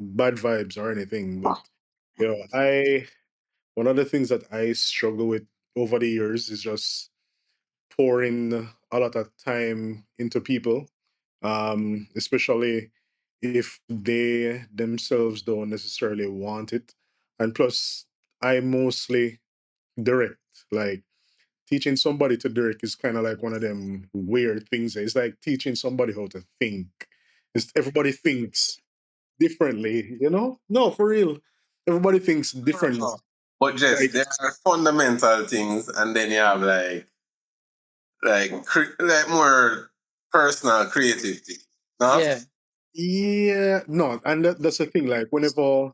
bad vibes or anything, but I one of the things that I struggle with over the years is just pouring a lot of time into people, especially if they themselves don't necessarily want it. And plus, I mostly direct. Like teaching somebody to direct is kind of like one of them weird things. It's like teaching somebody how to think. Everybody thinks differently, you know? No, for real. Everybody thinks differently. but just Like, there are fundamental things, and then you have like more personal creativity. No, Yeah. Yeah, no, and that's the thing. Like whenever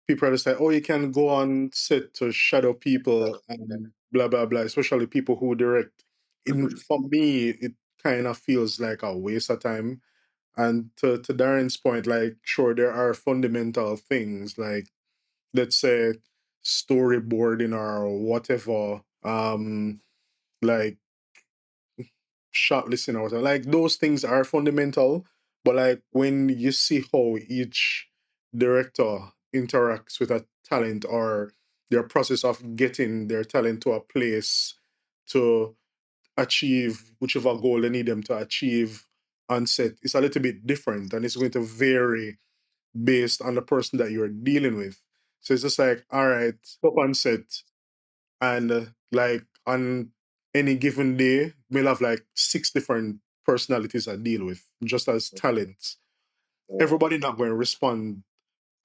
people are just like, oh, you can go on set to shadow people and blah blah blah, especially people who direct. In For me, it kind of feels like a waste of time. And to Darren's point, like, sure, there are fundamental things like, let's say, storyboarding or whatever, like shot listing or whatever. Like those things are fundamental, but like when you see how each director interacts with a talent or their process of getting their talent to a place to achieve whichever goal they need them to achieve on set, it's a little bit different and it's going to vary based on the person that you're dealing with. So it's just like, all right, up on set, and like on any given day, we'll have like six different personalities I deal with, just as talents. Everybody not going to respond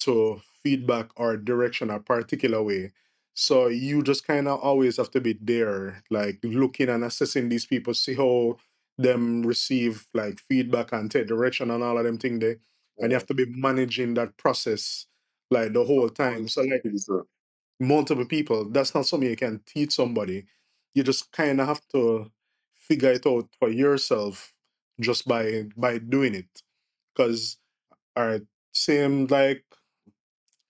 to feedback or direction a particular way. So you just kind of always have to be there, like looking and assessing these people, see how them receive like feedback and take direction and all of them thing there. And you have to be managing that process like the whole time. So like multiple people, that's not something you can teach somebody. You just kind of have to figure it out for yourself just by doing it. Because all right, same like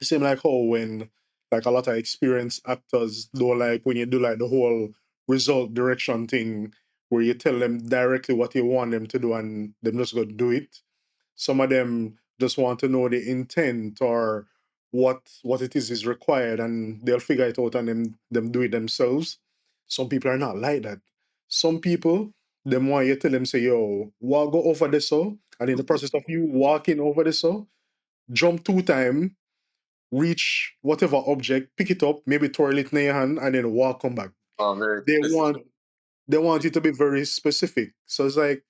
same like how when like a lot of experienced actors do, like when you do like the whole result direction thing where you tell them directly what you want them to do and them just go do it. Some of them just want to know the intent or what it is required, and they'll figure it out and them do it themselves. Some people are not like that. Some people, them want you tell them say, yo, walk go over this so, and in the process of you walking over this so, jump two time, reach whatever object, pick it up, maybe twirl it in your hand, and then walk come back. Oh, very They want specific. they want you to be very specific. So it's like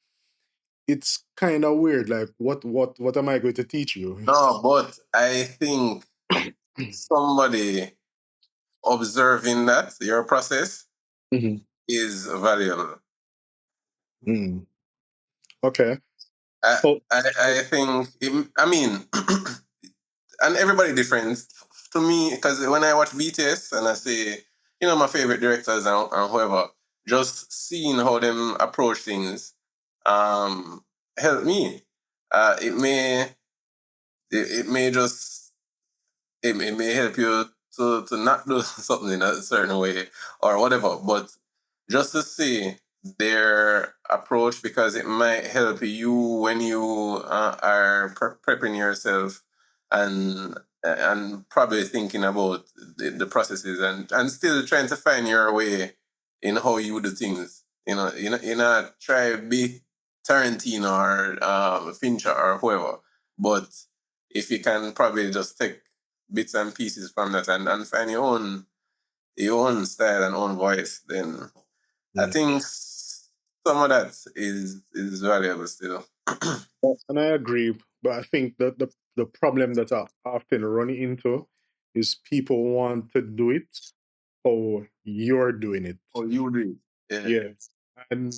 it's kind of weird. Like what am I going to teach you? No, but I think somebody observing that your process Mhm. is valuable. Mm. Okay. I Oh, I think I mean, and everybody different. To me, because when I watch BTS and I say, my favorite directors and whoever, just seeing how them approach things, um, help me. It may it may just it may help you to not do something in a certain way or whatever. But just to see their approach, because it might help you when you are prepping yourself and probably thinking about the processes and still trying to find your way in how you do things. You know, try be Tarantino or Fincher or whoever, but if you can probably just take bits and pieces from that and find your own style and own voice, then I yeah. think some of that is valuable still. And I agree, but I think that the problem that I often run into is people want to do it how you're doing it. Oh, you do. Yeah. Yeah. And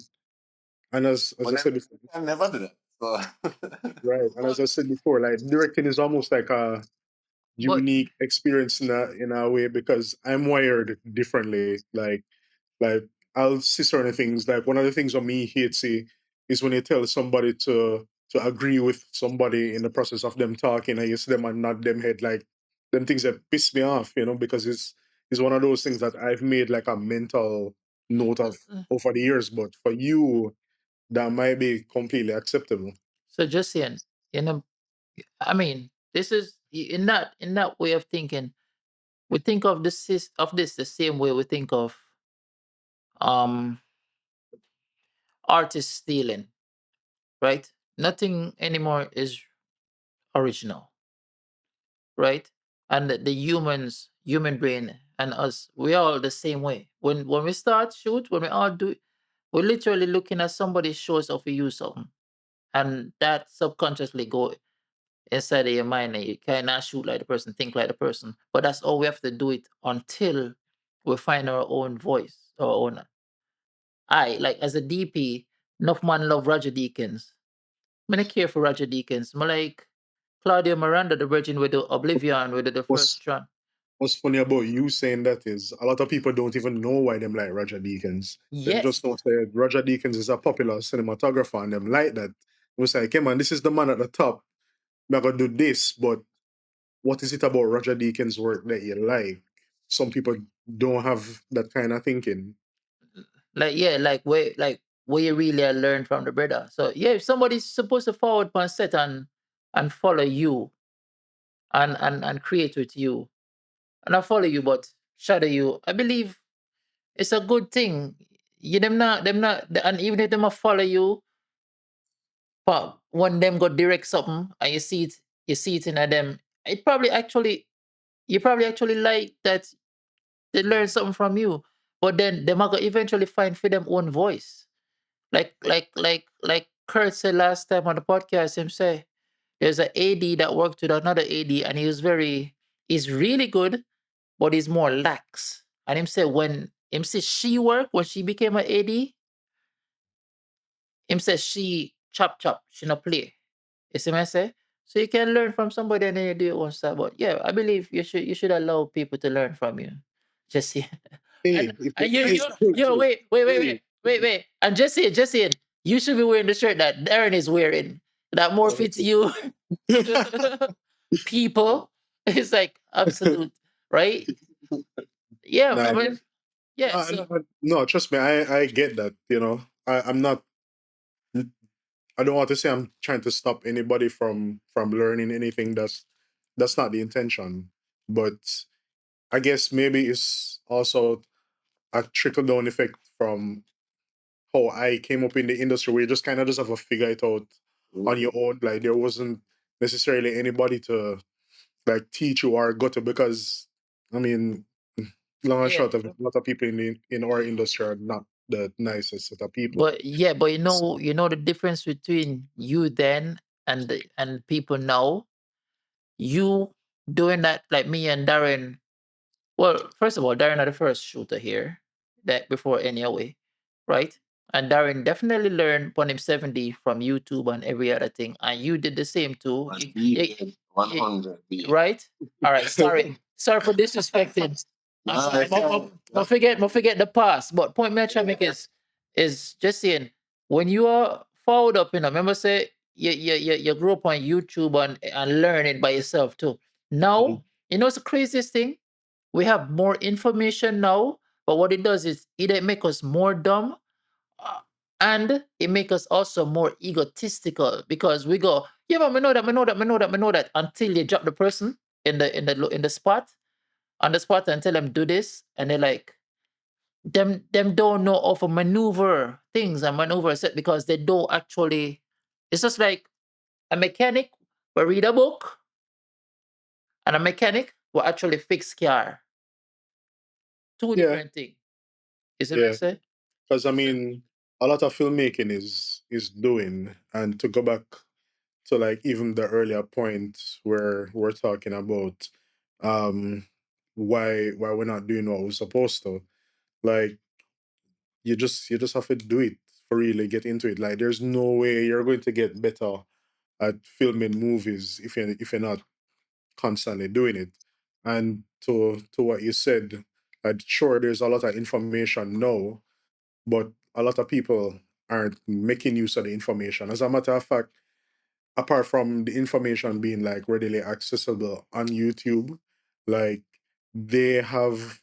as But I then said before, I never do that. So right. And as I said before, like directing is almost like a But unique experience in a way because I'm wired differently. Like I'll see certain things. Like one of the things on me hates it is when you tell somebody to agree with somebody in the process of them talking and you see them and nod them head. Like them things that piss me off, because it's one of those things that I've made like a mental note of over the years. But for you, that might be completely acceptable. so just saying, you know, I mean, this is in that way of thinking. We think of this the same way we think of um artists stealing, right? Nothing anymore is original, right? And the human brain and us, we are all the same way. When we start shoot, when we all do it, we're literally looking at somebody's shows of we use something. And that subconsciously go inside of your mind and you cannot shoot like the person, think like the person. But that's all we have to do it until we find our own voice, our own I like as a DP, enough man love Roger Deakins. I don't care for Roger Deakins. I like Claudia Miranda, the Virgin with the Oblivion, with the What's first run. what's funny about you saying that is a lot of people don't even know why them like Roger Deakins. Them Yes. just know say Roger Deakins is a popular cinematographer and them like that. It was like, hey man, this is the man at the top. I'm gonna do this, but what is it about Roger Deakins' work that you like? Some people don't have that kind of thinking. Like yeah, like where you really learn from the brother. So yeah, if somebody's supposed to forward on set and follow you and create with you, and I follow you but shadow you, I believe it's a good thing. You them not and even if them a follow you, but when them go direct something and you see it in a them, it probably actually you probably actually like that they learn something from you. But then they might go eventually find for them own voice. Like Kurt said last time on the podcast, him say there's an AD that worked with another AD and he's really good, but he's more lax. And him say when him say she worked when she became an AD, him say she chop, she not play. You see what I say? So you can learn from somebody and then you do it one step. But yeah, I believe you should allow people to learn from you. Just see. Hey, And you hey, wait. And just say, you should be wearing the shirt that Darren is wearing. That more fits you. People. It's like absolute, right? Yeah, nah, I mean, yeah. So no, trust me, I get that. You know, I'm not. I don't want to say I'm trying to stop anybody from learning anything. That's not the intention. But I guess maybe it's also a trickle down effect from how I came up in the industry, where you just kind of just have to figure it out on your own. Like there wasn't necessarily anybody to like teach you or go to, because I mean, long and yeah, short of it, a lot of people in our industry are not the nicest set of people. but you know the difference between you then and people now. You doing that like me and Darren. Well, first of all, Darren are the first shooter here that before any away, right? And Darren definitely learned upon him 70 from YouTube and every other thing. And you did the same too. You- 100 B. right? All right. Sorry for disrespecting. I'm No, sorry. it's fine. Forget the past. But point me trying to make is just saying when you are forward up, remember say you grew up on YouTube and learn it by yourself too. Mhm. Now, it's the craziest thing. We have more information now, but what it does is either it make us more dumb, uh, and it make us also more egotistical because we go, yeah, but I know that until you drop the person in the spot on the spot and tell them do this, and they're like, them don't know how to maneuver things and maneuver set because they don't actually. It's just like a mechanic will read a book and a mechanic will actually fix car. Two Yeah, different things. Is it what I yeah. say? Because I mean, a lot of filmmaking is doing, and to go back to like even the earlier point where we're talking about um why we're not doing what we're supposed to, like you just have to do it for really get into it. Like there's no way you're going to get better at filming movies if you're not constantly doing it. And to what you said, sure there's a lot of information now, but a lot of people aren't making use of the information. As a matter of fact, apart from the information being like readily accessible on YouTube, like they have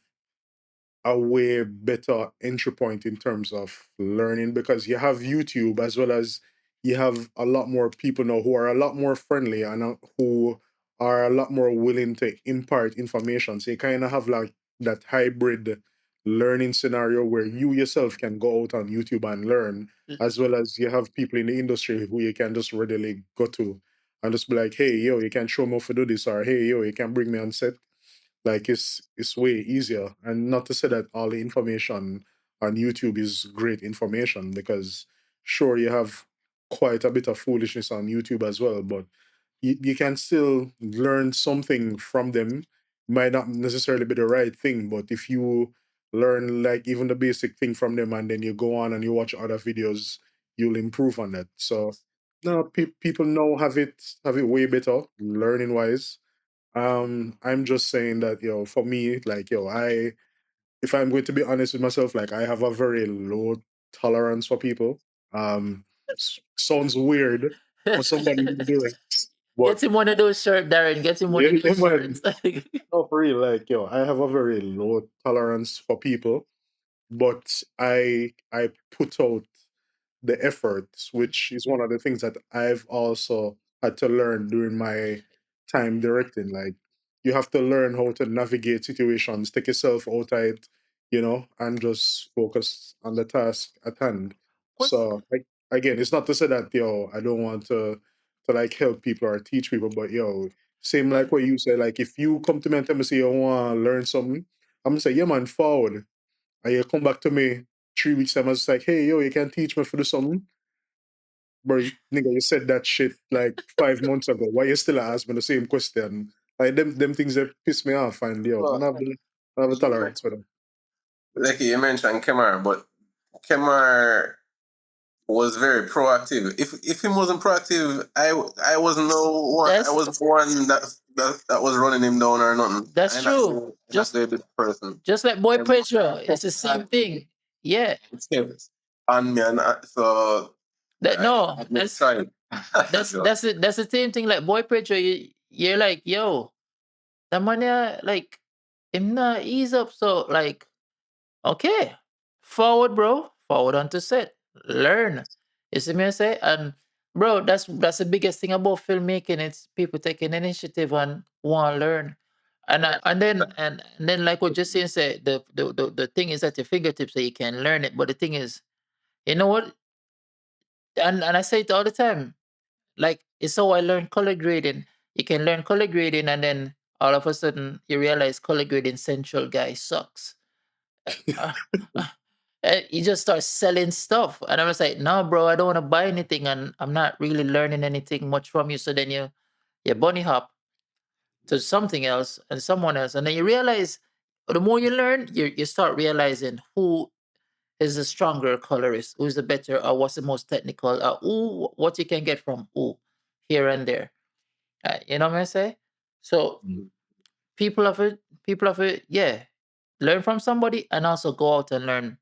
a way better entry point in terms of learning, because you have YouTube as well as you have a lot more people now who are a lot more friendly and who are a lot more willing to impart information. So you kind of have like that hybrid learning scenario where you yourself can go out on YouTube and learn, as well as you have people in the industry who you can just readily go to and just be like, hey, yo, you can show me how to do this, or hey, yo, you can bring me on set. Like it's way easier. And not to say that all the information on YouTube is great information, because sure you have quite a bit of foolishness on YouTube as well, but you can still learn something from them. Might not necessarily be the right thing, but if you learn like even the basic thing from them and then you go on and you watch other videos, you'll improve on that. So No, people now have it way better learning wise. I'm just saying that, for me, like, if I'm going to be honest with myself, like, I have a very low tolerance for people. Sounds weird for somebody who's doing, but Get him one of those shirts, Darren. Get him one yeah, of yeah, those man. shirts. No, for real, like, I have a very low tolerance for people, but I put out the efforts, which is one of the things that I've also had to learn during my time directing. Like, you have to learn how to navigate situations, take yourself out of it, and just focus on the task at hand. What's So, again, it's not to say that, I don't want to like help people or teach people, but same like what you say, like, if you come to me and tell me, say, you want to learn something, I'm gonna say, yeah, man, forward. And you come back to me 3 weeks time, I was like, hey, you can teach me for do something. Bro, nigga, you said that shit like 5 months ago. Why you still ask me the same question? Like, them things that piss me off, and Well, I have a tolerance for them. like you mentioned Kemar, but Kemar was very proactive. If he wasn't proactive, I wasn't no one. I that's was the one that was running him down or nothing. that's I'm not true. not the person. Just like Boy And Pedro, it's the same thing. Yeah. it's him on me, and so That no, I tried. that's the same thing. Like Boy Pedro, you're like, yo, the money like him not ease up. So like, okay, forward, bro, forward onto set, learn. You see me I say, and bro, that's the biggest thing about filmmaking. It's people taking initiative and want to learn. And then like what Justine said, the thing is at your fingertips, so you can learn it. But the thing is, you know what? And I say it all the time. Like it's how I learned color grading. You can learn color grading, and then all of a sudden you realize color grading central guy sucks. Uh, uh, you just start selling stuff, and I'm just like, no, bro, I don't want to buy anything, and I'm not really learning anything much from you. So then you bunny hop to something else and someone else, and then you realize the more you learn, you start realizing who is the stronger colorist, who's the better, or what's the most technical, who what you can get from who here and there. You know what I say? So people of it, yeah, learn from somebody and also go out and learn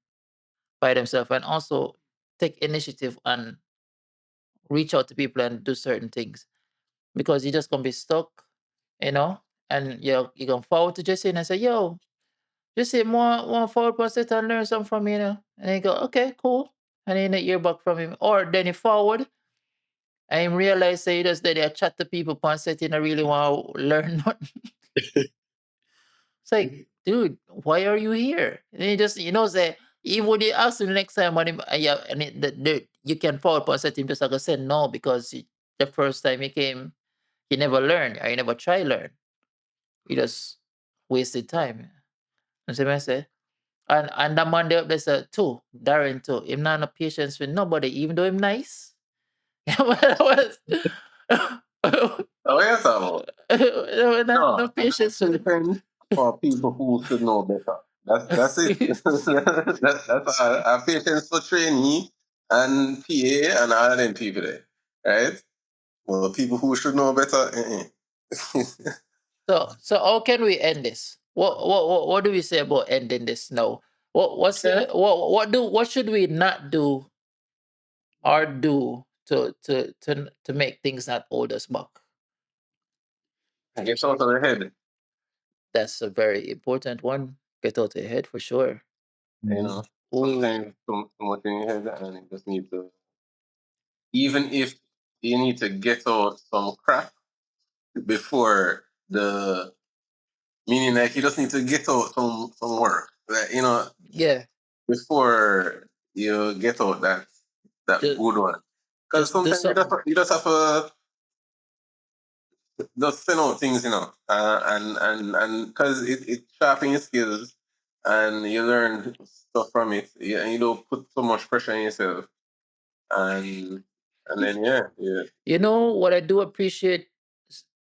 by themselves, and also take initiative and reach out to people and do certain things, because you're just gonna be stuck, you know. And you're gonna forward to Jesse and say, yo, Jesse, more forward process and learn something from me, And he go, okay, cool. And then you hear back from him. Or then he forward and he realize say just that they chat to people on set, I really want to learn nothing. It's like, dude, why are you here? And he just, say, even when you ask him the next time, yeah, and you can forward upon set him just like I said, no, because the first time he came, he never learned, or he never try learn. He just wasted time. You see what I say? And the man there, there's a too, Darren too. Him not no patience with nobody, even though him nice. Oh yes, I will. Not no No, patience with him. depend for people who should know better. That's it. That's our patience for trainee and PA and all of them people there, right? Well, people who should know better. So how can we end this? What do we say about ending this now? What should we not do or do to make things not hold us back? Get out of the head. That's a very important one. Get out of your head for sure. You know, Ooh, sometimes too much in your head, and you just need to. Even if you need to get out some crap before the meaning, like you just need to get out some work, like, yeah. before you get out that Just good one. Because just do sometimes something. you just have to just send out things, and because it sharpens your skills and you learn stuff from it, yeah, and you don't put so much pressure on yourself, and then yeah. You know what I do appreciate,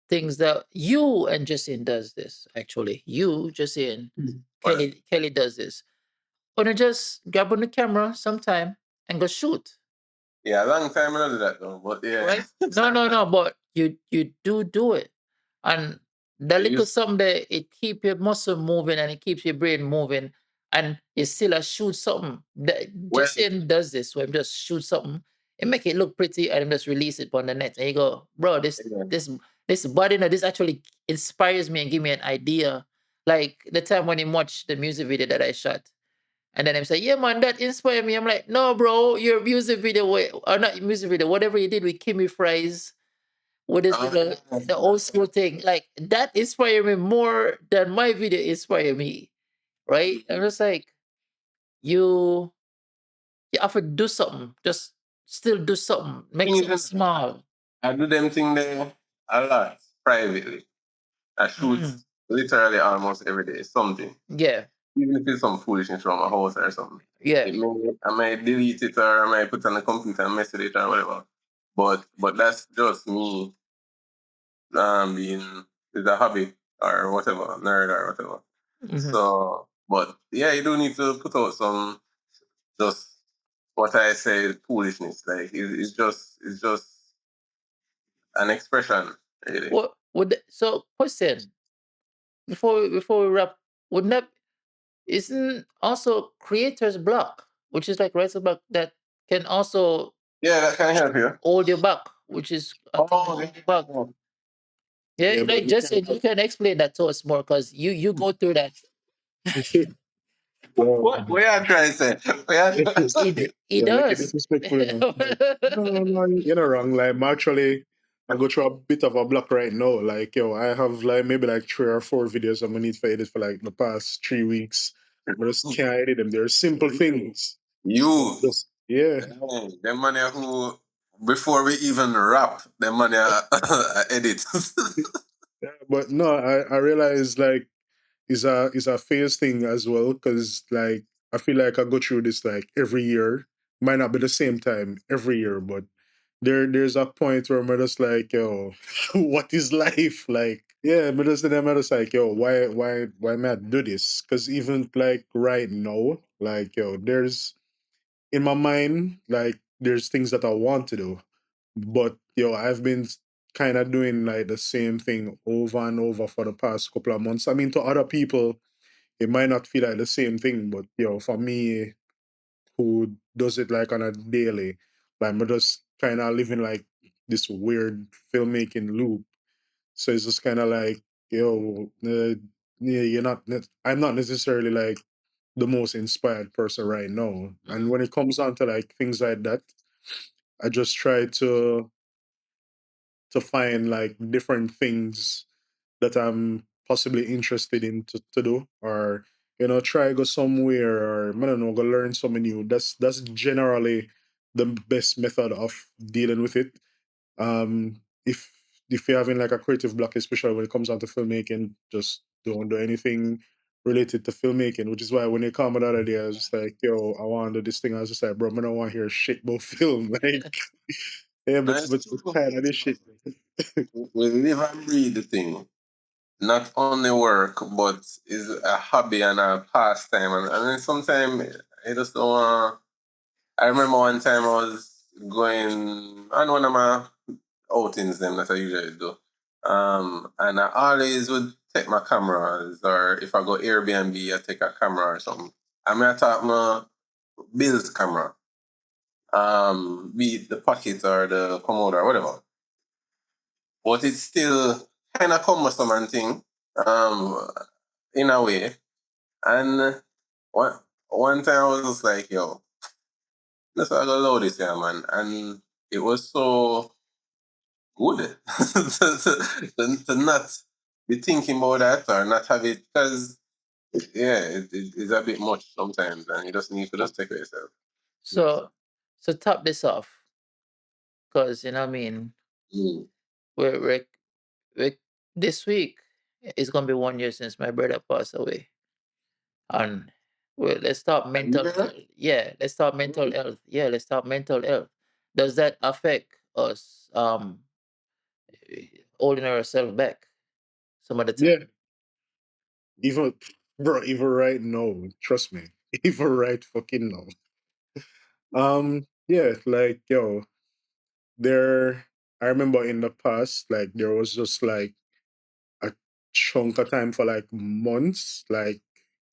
things that you and Justine does this actually. You, Justine, But Kelly does this. Wanna just grab on the camera sometime and go shoot. Yeah, a long time I don't do that though. But yeah, right? No, but you do it, and the I little used something there, it keep your muscle moving and it keeps your brain moving, and you still a shoot something. well, Just saying does this, where him just shoot something, and make it look pretty, and him just release it on the net, and you go, bro, yeah. this body, now this actually inspires me and give me an idea. Like the time when he watched the music video that I shot. And then I'm say, yeah, man, that inspired me. I'm like, no, bro, your music video, or not music video, whatever you did with Kimmy Fries, with this Uh, the old school thing, like that inspired me more than my video inspired me, right? I'm just like, you, you have to do something, just still do something, make thing is, something small. I do them thing there a lot privately. I shoot Mm, literally almost every day something, yeah, even if it's some foolishness from my house or something. yeah. It may I might delete it or I might put it on the computer and mess with it or whatever. But that's just me being it's a hobby or whatever, nerd or whatever. Hmm. So but yeah, you do need to put out some just what I say foolishness. Like it's just an expression, really. What would so question before we wrap? Wouldn't that isn't also creator's block, which is like writer's block that can also Yeah, that can help you. hold you back, which is a thing that Oh, hold you back. yeah. Yeah, Yeah, but like just you can explain that to us more because you go through that. What? um, What you trying to say? What you trying to say? He yeah, make it does. disrespectful, you know. Like, no, you're not wrong. Like, I'm actually, I go through a bit of a block right now. Like, yo, I have like maybe like 3 or 4 videos I'm gonna need to edit for like the past 3 weeks. But I just can't edit them. They're simple things. But You, just yeah. the money who before we even rap, the money edit. Yeah, but no, I realize like is a phase thing as well because like I feel like I go through this like every year. Might not be the same time every year, but there's a point where I'm just like, yo, what is life like? Yeah, but I'm just like, yo, why am I do this? Because even like right now, like yo, there's in my mind like there's things that I want to do, but yo, I've been kind of doing like the same thing over and over for the past couple of months. I mean, to other people, it might not feel like the same thing, but yo, for me, who does it like on a daily, like I'm just kind of living like this weird filmmaking loop. So it's just kind of like, yo, yeah, I'm not necessarily like the most inspired person right now. And when it comes on to like things like that, I just try to find like different things that I'm possibly interested in to do, or try go somewhere, or I don't know, go learn something new. That's generally the best method of dealing with it. If you're having like a creative block, especially when it comes down to filmmaking, just don't do anything related to filmmaking. Which is why when they called me the other day, I was just like, "Yo, I want to do this thing." I was just like, "Bro, I don't want to hear shit about film." Like, yeah, That's but true. kind of this shit. We live and breathe the thing. Not only work, but is a hobby and a pastime. And then sometimes I just don't want. I remember one time I was going on one of my outings them that I usually do. And I always would take my cameras, or if I go Airbnb, I take a camera or something. I mean, I take my Bill's camera, be it the pocket or the commode or whatever. But it's still kind of cumbersome and thing, um, in a way. And one time I was just like, yo, let's go load this here, man. And it was so good to not be thinking about that or not have it because yeah, it's a bit much sometimes, and you just need to just take it yourself. So so top this off, because you know what I mean. Mm. We're, we're, we're this week it's gonna be 1 year since my brother passed away, and let's talk mental Yeah. health. Yeah, let's talk mental health. Yeah, let's talk mental health. Does that affect us holding ourselves back some of the time? Yeah, even bro, even right now, trust me, even right fucking now. yeah, like yo, there. I remember in the past, like there was just like a chunk of time for like months. Like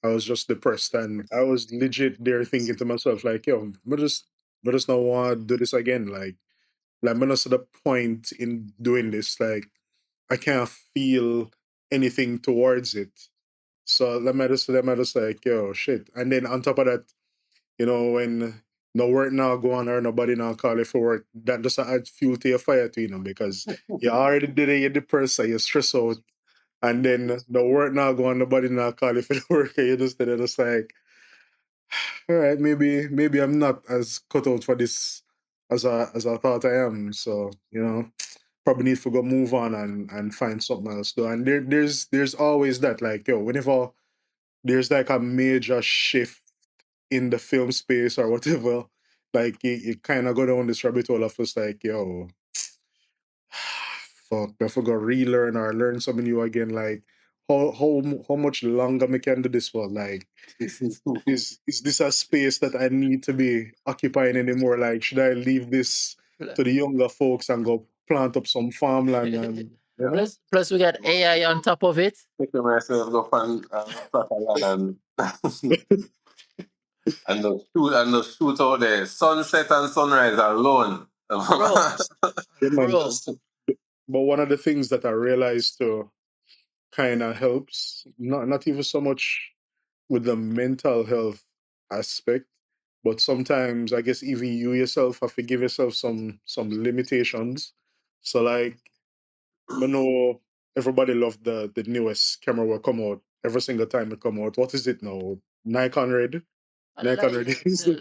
I was just depressed, and I was legit there thinking to myself, like, yo, I just not want to do this again. Like I'm not at the point in doing this. Like I can't feel anything towards it. So let me just like, yo, shit. And then on top of that, when no work now go on or nobody now call you for work, that just add fuel to your fire too, because you already did it, you're depressed, you're stressed out, and then the work now go on, nobody now call you for the work, and you just like, all right, maybe I'm not as cut out for this as I thought I am. So, probably need to go move on and find something else to do. And there's always that, like, yo, whenever there's like a major shift in the film space or whatever, like you kind of go down this rabbit hole of just like, yo, fuck, I forgot relearn or learn something new again. Like, how much longer me can do this for? Like, is this a space that I need to be occupying anymore? Like, should I leave this to the younger folks and go plant up some farmland and Plus we got AI on top of it. Picture myself go find plot of land and the shoot out there. Sunset and sunrise alone. Bro, yeah, man. bro. But one of the things that I realized too kind of helps, not even so much with the mental health aspect, but sometimes I guess even you yourself have to give yourself some limitations. So like, I know everybody loved the newest camera will come out every single time it come out. What is it now? Nikon Red. I Nikon lie Red yourself.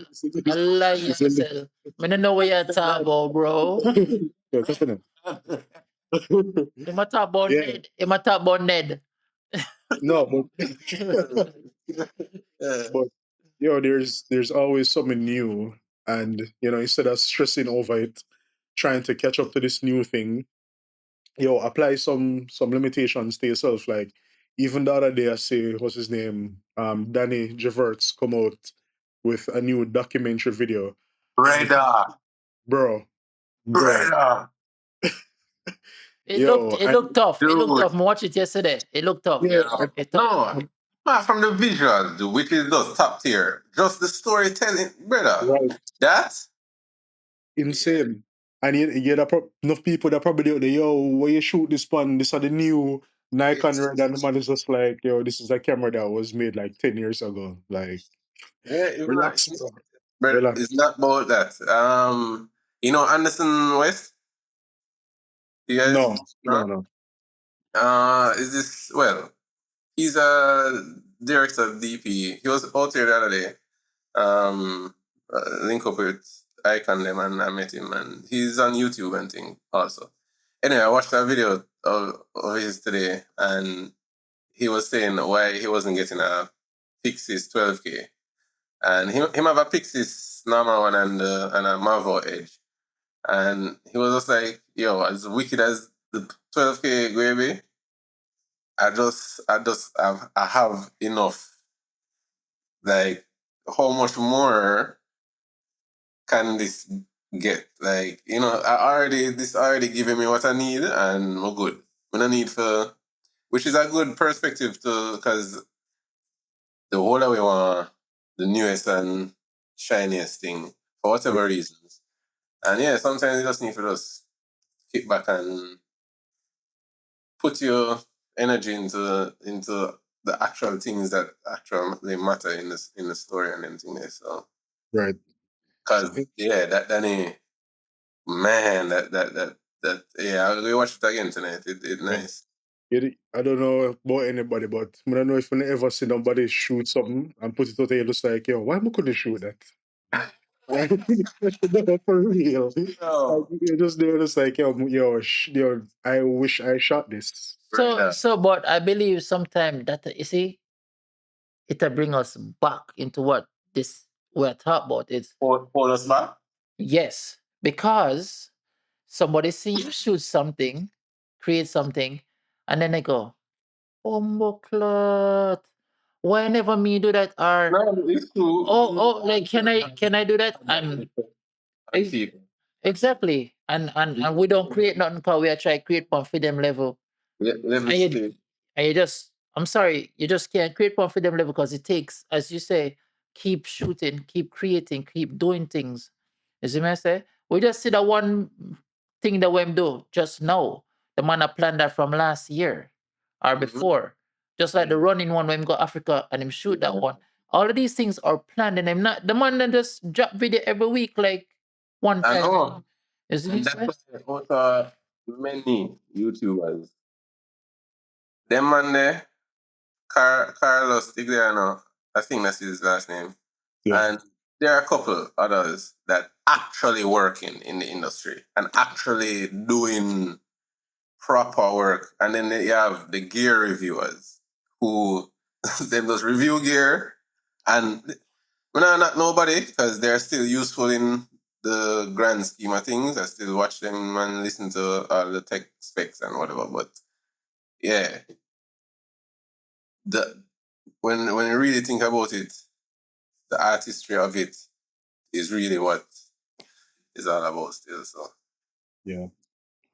I lie is in yourself. I don't know what you're talking about, bro. yeah, just a minute. In my talk about Yeah, Ned. In my talk about Ned. no, but there's always something new, and instead of stressing over it, trying to catch up to this new thing, apply some limitations to yourself. Like even the other day, I say, what's his name, Danny Javerts come out with a new documentary video, and Radar. bro, bro, Radar. It and looked tough. It looked Dude. tough. I watched it yesterday. It looked tough. yeah, Yeah. It tough. No. Apart from the visuals, dude, which is just top tier. Just the storytelling, brother. right, That? insane. And enough people that probably out there, yo, where you shoot this one? This are the new Nikon It's, Red, and the man is just like, yo, this is a camera that was made like 10 years ago. Like, yeah, relax, bro. but it's Relax. not about that. Anderson West? You guys No, no, know? no. Is this well? He's a director, DP. He was out here the other day. Link up with Icon them and I met him, and he's on YouTube and thing also. Anyway, I watched a video of his today, and he was saying why he wasn't getting a Pixis 12K, and him have a Pixis normal one and a Marvel Edge, and he was just like, "Yo, as wicked as the 12K gravy, I have enough. Like, how much more can this get? Like, this already giving me what I need, and we're good. We don't need for, which is a good perspective to, because the older we want the newest and shiniest thing for whatever reasons. And yeah, sometimes you just need to just kick back and put your energy into the actual things that actually matter in the story and everything there. So, Right. cause yeah, that Danny man, that yeah, we watched it again tonight. It Yeah. nice. I don't know about anybody, but I don't know if you ever see somebody shoot something and put it out there, just like, yo, why am I couldn't shoot that? Why for real? Like, Oh, you're just there, just like, yo, I wish I shot this. But I believe sometimes that you see, it'll bring us back into what this we're talking about. It's hold us back. yes, because somebody see you shoot something, create something, and then they go, "Oh, why never me do that?" Or No, it's true. like can I do that? And Ex- people. exactly. And we don't create nothing because we are trying to create one for them level. Level And you, stage. and you just, I'm sorry, you just can't create one for them level because it takes, as you say, keep shooting, keep creating, keep doing things. You see me I say? We just see the one thing that we do just now. The man that planned that from last year or Mhm. before. Just like the running one when him go Africa and him shoot that one. All of these things are planned and I'm not the man that just drop video every week like one I time. know. You see me And say? that's why also many YouTubers, them man there, Carlos Tigliano, I think that's his last name. Yeah. And there are a couple others that actually working in the industry and actually doing proper work. And then you have the gear reviewers who them just review gear and not nobody because they're still useful in the grand scheme of things. I still watch them and listen to all the tech specs and whatever. But yeah, the when you really think about it, the artistry of it is really what it's all about still. So Yeah.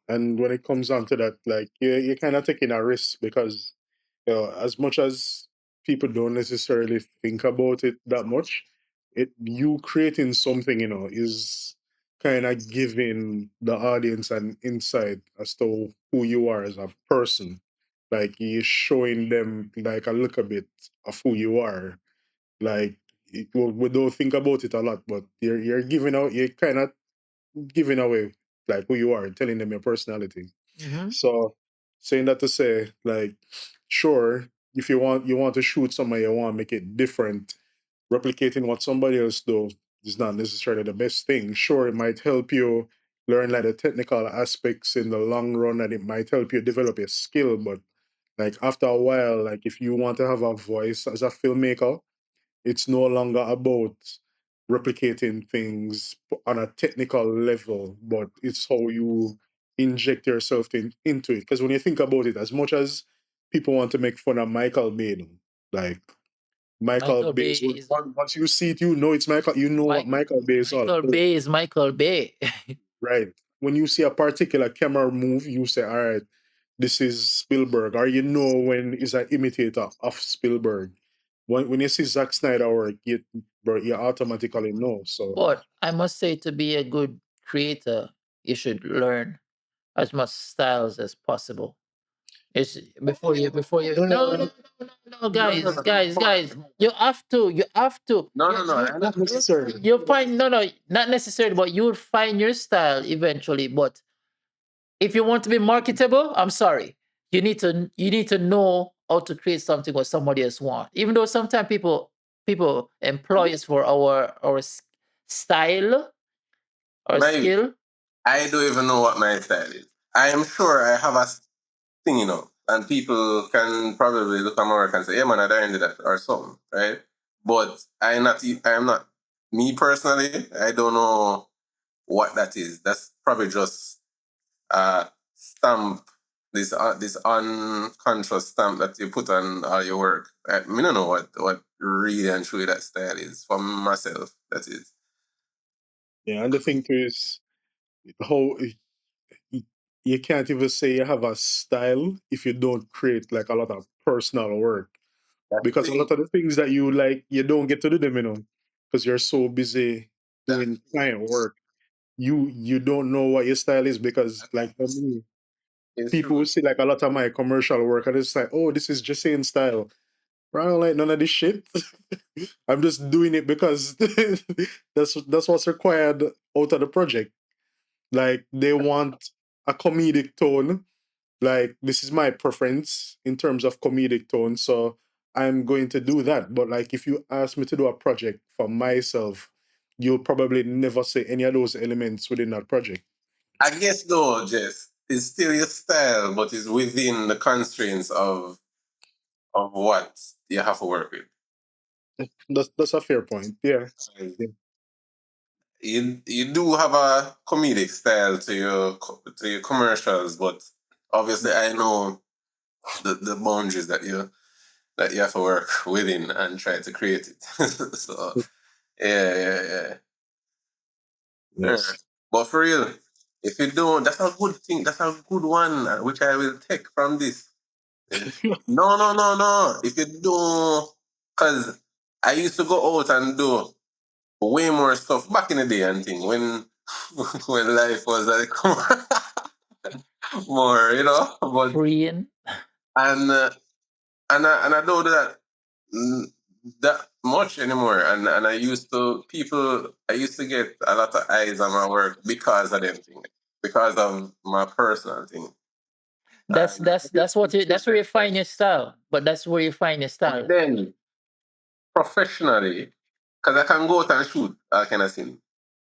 And when it comes down to that, like you're kind of taking a risk because as much as people don't necessarily think about it that much, you creating something, is kind of giving the audience an insight as to who you are as a person. Like you're showing them like a little bit of who you are. Like we don't think about it a lot, but you're kind of giving away like who you are, telling them your personality. Mm-hmm. So saying that to say, like, sure, if you want to shoot somebody, you want to make it different, replicating what somebody else do is not necessarily the best thing. Sure, it might help you learn like the technical aspects in the long run, and it might help you develop a skill. But like after a while, like if you want to have a voice as a filmmaker, it's no longer about replicating things on a technical level, but it's how you inject yourself into it. Because when you think about it, as much as people want to make fun of Michael Bay, like Michael Michael Bay, Bay is once you see it, you know it's Michael. You know what Mike, Michael Bay is all Michael about, Bay is Michael Bay. right? When you see a particular camera move, you say, "All right, this is Spielberg," or you know when is an imitator of Spielberg. When you see Zack Snyder work, you automatically know. So But I must say, to be a good creator, you should learn as much styles as possible. It's before you no no no no no no, no, guys no, guys no, no, no. not necessarily. you'll find no not necessarily, but you'll find your style eventually. But if you want to be marketable, I'm sorry, you need to know how to create something what somebody else want. Even though sometimes people employ us for our style or My skill. I don't even know what my style is. I am sure I have a thing, and people can probably look at my work and say, "Yeah, man, I did that" or something, right? But I am not. Me personally, I don't know what that is. That's probably just stamp, this unconscious stamp that you put on all your work. I mean, I don't know what really and truly that style is for myself. That is. Yeah, and the thing too is how y- you can't even say you have a style if you don't create like a lot of personal work. That's Because a the lot of the things that you like, you don't get to do them, because you're so busy that doing client work. You don't know what your style is because like for me, is people true. will see like a lot of my commercial work and it's like, oh, this is just in style. But I don't like none of this shit. I'm just doing it because that's what's required out of the project. Like they want a comedic tone. Like this is my preference in terms of comedic tone, so I'm going to do that. But like if you ask me to do a project for myself, you'll probably never say any of those elements within that project. I guess though, Jess, it's still your style, but it's within the constraints of what you have to work with. That's a fair point. Yeah. Yeah. You do have a comedic style to your commercials, but obviously I know the boundaries that you have to work within and try to create it. So yeah, yeah, yeah. Yeah. Yes. But for real, if you don't, that's a good thing. That's a good one, which I will take from this. No, no, no, no. If you do, because I used to go out and do way more stuff back in the day and thing when when life was like more, but Freeing. and and I don't do that mm, that much anymore. And I used to get a lot of eyes on my work because of them thing, because of my personal thing. That's And that's that's what you that's where you find your style. But that's where you find your but style. then professionally, because I can go out and shoot all kind of thing.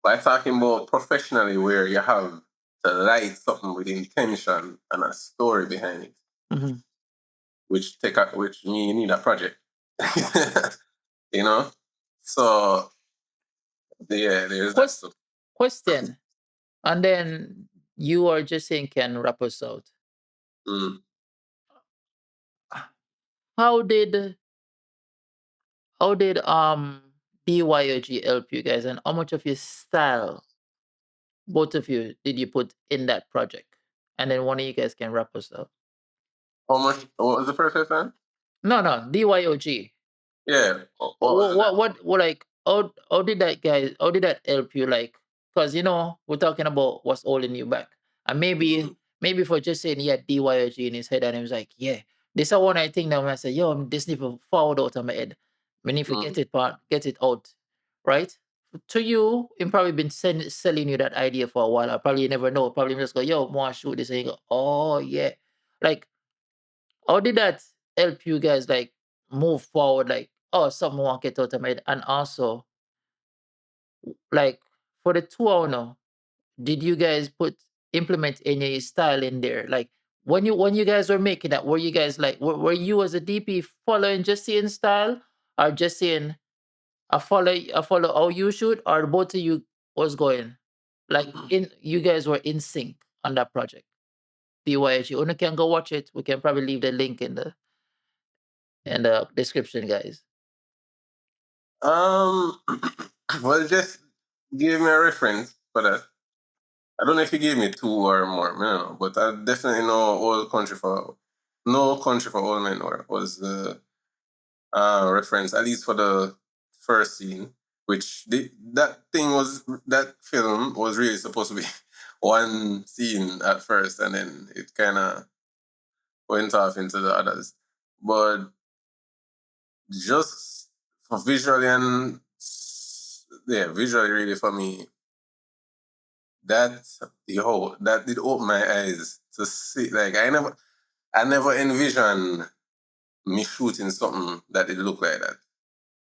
But I'm talking about professionally where you have to light something with intention and a story behind it, Mhm. which me you need a project. you know? So yeah, there's that Quest- stuff. Question. And then you are just saying can wrap us out. Mm. How did how did BYOG help you guys, and how much of your style, both of you, did you put in that project? And then one of you guys can wrap us up. How much what was the first question? No, BYOG. Yeah. What was it? What like how did that guys how did that help you, like, because we're talking about what's holding you back, and maybe for just saying he had DYOG in his head and he was like, yeah, this is one I think that when I say, yo, this need to forward out of my head, we need to Mm. get it out, right? To you, he probably been selling you that idea for a while. I probably never know. Probably just go, yo, want to shoot this, and you go, oh yeah, like how did that help you guys, like, move forward? Like, oh, something want to get out of my head. And also, like, for the 2 hour now, did you guys implement any style in there? Like, when you guys were making that, were you guys like, were you as a DP following just seeing style, or just saying I follow how you shoot, or both of you was going like in you guys were in sync on that project? BYG. You can go watch it. We can probably leave the link in the description, guys. Um well just give me a reference for that. I don't know if you gave me two or more, I don't know, but I definitely know Old Country for No Country for Old Men was the reference, at least for the first scene, which that film was really supposed to be one scene at first, and then it kind of went off into the others. But just for visually and yeah, visually really for me, that that did open my eyes to see. Like I never envisioned me shooting something that did look like that,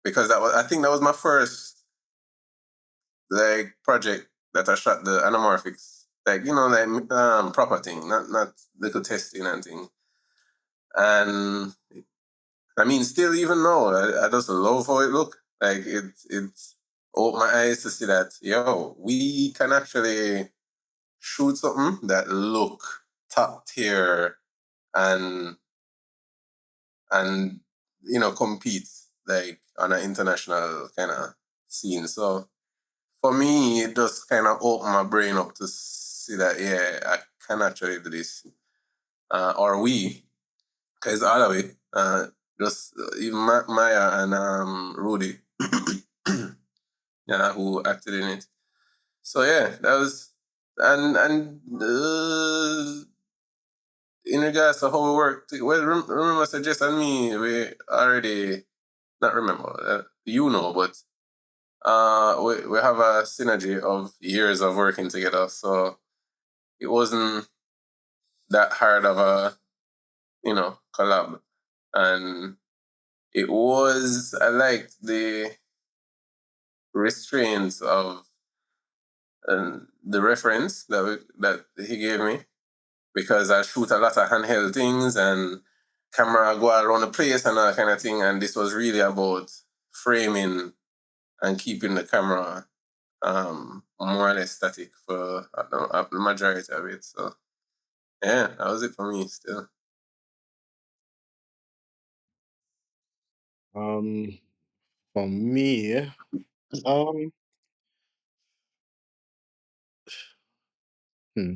because I think that was my first like project that I shot the anamorphics, like like proper thing, not little testing and thing. And I mean, still even now, I just love how it look. Like it opened my eyes to see that we can actually shoot something that look top tier and and compete like on an international kind of scene. So for me, it just kind of opened my brain up to see that I can actually do this, or we, because all of it, just even Maya and Rudy, yeah, who acted in it. So yeah, that was and in regards to how we work, well, remember, Suggest and me, we already not remember, but we have a synergy of years of working together, so it wasn't that hard of a collab, and I liked the restraints of the reference that he gave me, because I shoot a lot of handheld things and camera go around the place and that kind of thing, and this was really about framing and keeping the camera more or less static for the majority of it. So yeah, that was it for me still. Um, for me, um, Hmm.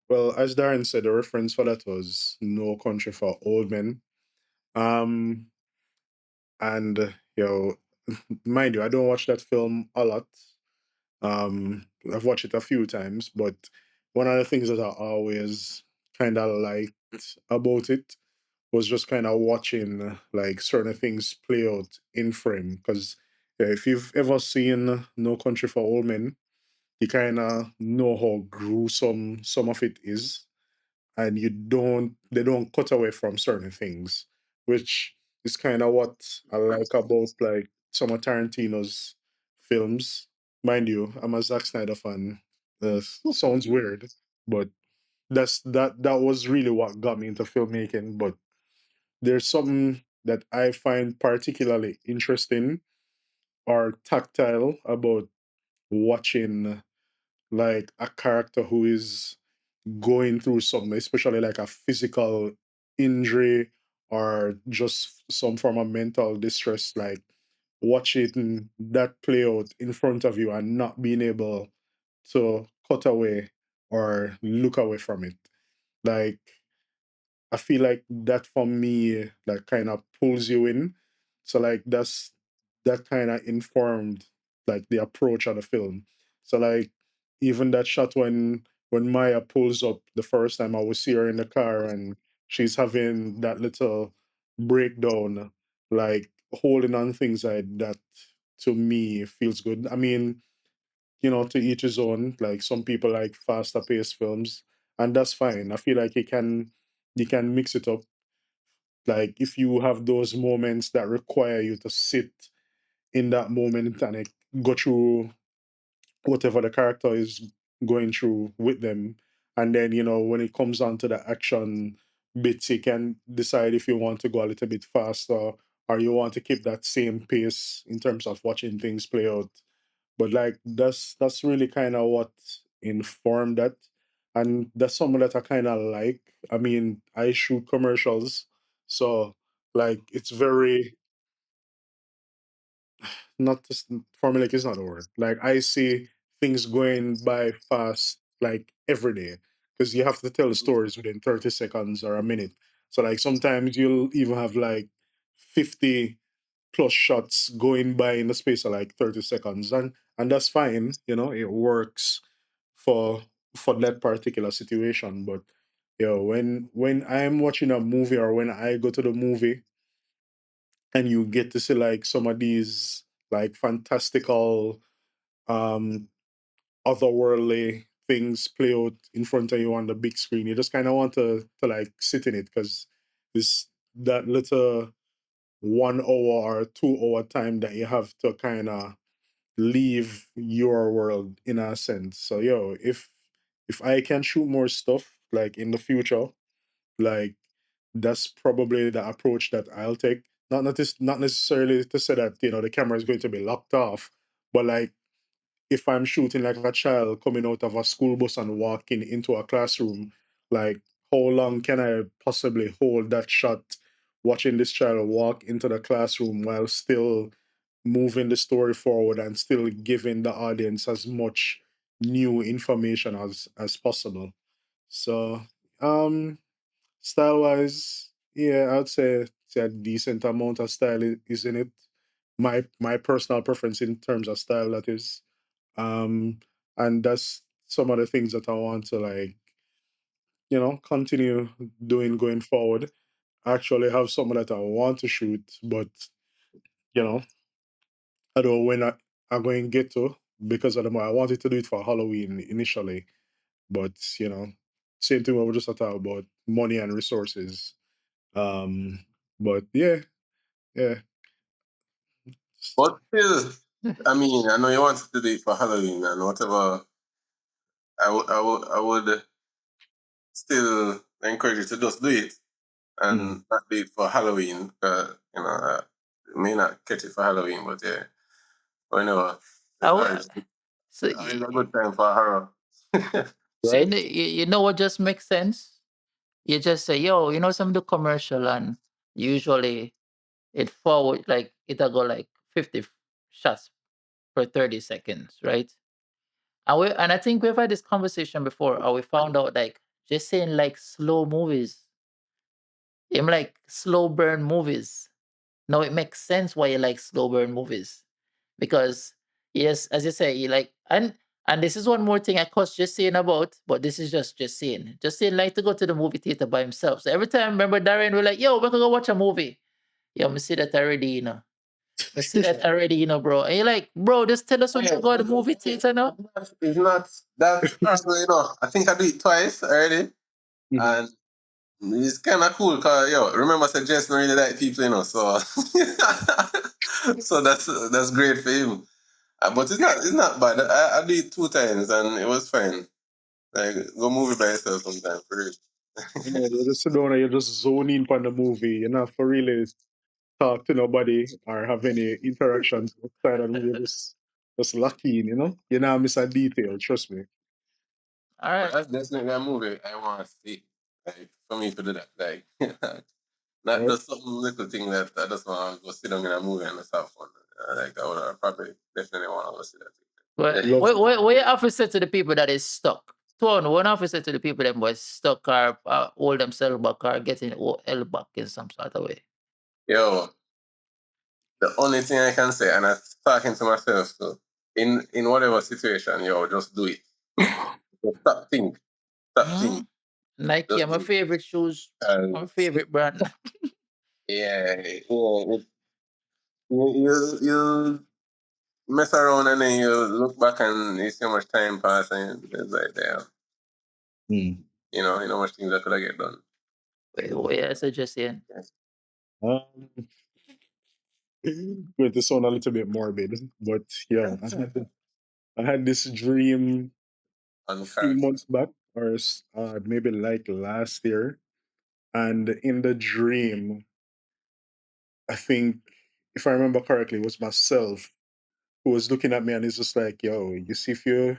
Well, as Darren said, the reference for that was No Country for Old Men. Um, and mind you, I don't watch that film a lot. I've watched it a few times, but one of the things that I always kind of liked about it was just kind of watching like certain things play out in frame. Because if you've ever seen No Country for Old Men, you kind of know how gruesome some of it is, and they don't cut away from certain things, which is kind of what I like about like some of Tarantino's films. Mind you, I'm a Zack Snyder fan. Sounds weird, but that was really what got me into filmmaking. But there's something that I find particularly interesting or tactile about watching like a character who is going through something, especially like a physical injury or just some form of mental distress, like watching that play out in front of you and not being able to cut away or look away from it. Like I feel like that for me, like kind of pulls you in. So like that kind of informed like the approach of the film. So like even that shot when Maya pulls up the first time I would see her in the car and she's having that little breakdown, like holding on things like that to me feels good. I mean, to each his own. Like some people like faster paced films, and that's fine. I feel like you can mix it up. Like if you have those moments that require you to sit in that moment and like, go through whatever the character is going through with them, and then when it comes on to the action bits, you can decide if you want to go a little bit faster or you want to keep that same pace in terms of watching things play out. But like that's really kind of what informed that, and that's something that I kind of like. I mean, I shoot commercials, so like it's very not just formulaic is not a word. Like I see things going by fast like every day because you have to tell stories within 30 seconds or a minute. So like sometimes you'll even have like 50 plus shots going by in the space of like 30 seconds, and that's fine, it works for that particular situation. But when I'm watching a movie or when I go to the movie and you get to see like some of these like fantastical um otherworldly things play out in front of you on the big screen, you just kind of want to like sit in it because this that little 1 hour or 2 hour time that you have to kind of leave your world in a sense. So if I can shoot more stuff like in the future, like that's probably the approach that I'll take. Not necessarily to say that the camera is going to be locked off, but like if I'm shooting like a child coming out of a school bus and walking into a classroom, like how long can I possibly hold that shot watching this child walk into the classroom while still moving the story forward and still giving the audience as much new information as possible. So um style wise, yeah, I'd say it's a decent amount of style is in it. My personal preference in terms of style, that is. Um, and that's some of the things that I want to like, continue doing going forward. I actually have some that I want to shoot, but you know, I don't know when I'm going to get to because of the I wanted to do it for Halloween initially, but same thing we were just talking about money and resources. Um, but yeah. But still, I mean, I know you wanted to do it for Halloween and whatever. I would still encourage you to just do it Mm. and not do it for Halloween. You may not catch it for Halloween, but yeah, whenever. I It's w- always, so always a good time for horror. so Right? you know what just makes sense? You just say, yo, some do commercial and usually it forward it'll go like 50 shots per 30 seconds, right? And I think we've had this conversation before, or we found out like just saying like slow movies. I'm like slow burn movies. Now it makes sense why you like slow burn movies. Because yes, as you say, you like and this is one more thing I caught just saying about, but this is just saying. Just saying like to go to the movie theater by himself. So every time remember Darren, we're like, yo, we're gonna go watch a movie. Yo, me see that already, you know. I see that already, you know, bro. And you're like, bro, just tell us when you go to the movie theater now. It's not that personal, you know. I think I do it twice already, Mhm. and it's kind of cool because yo, remember, said Jason really like people, you know. So, so that's great for him. But it's not bad. I did it 2 times and it was fine. Like go movie by yourself sometime for real. Yeah, you just sit down and you just zone in on the movie. You know, for really talk to nobody or have any interactions outside of you. Just lucky in, you know. You know, miss a detail. Trust me. All right. That's definitely a movie I want to see. Like for me to do that, like not Right? just some little thing that I just want to go sit down in a movie and just have fun. Like I would probably definitely want to go see that But thing. Love. what you have to say to the people that is stuck? Tuan, what have to say to the people that was stuck or hold themselves back or getting held back in some sort of way? Yo, the only thing I can say, and I'm talking to myself too, in whatever situation, yo, just do it. Just stop think, Mm? Nike just are my do it. favorite shoes. And My favorite brand. yeah, you mess around and then you look back and you see how much time passed and it's like, damn, Hmm. you know how much things I could have get done. What you suggesting? Um, going to sound a little bit morbid, but yeah, I had this dream a On few character. months back, or maybe like last year. And in the dream, I think, if I remember correctly, it was myself who was looking at me and it's just like, yo, you see, if you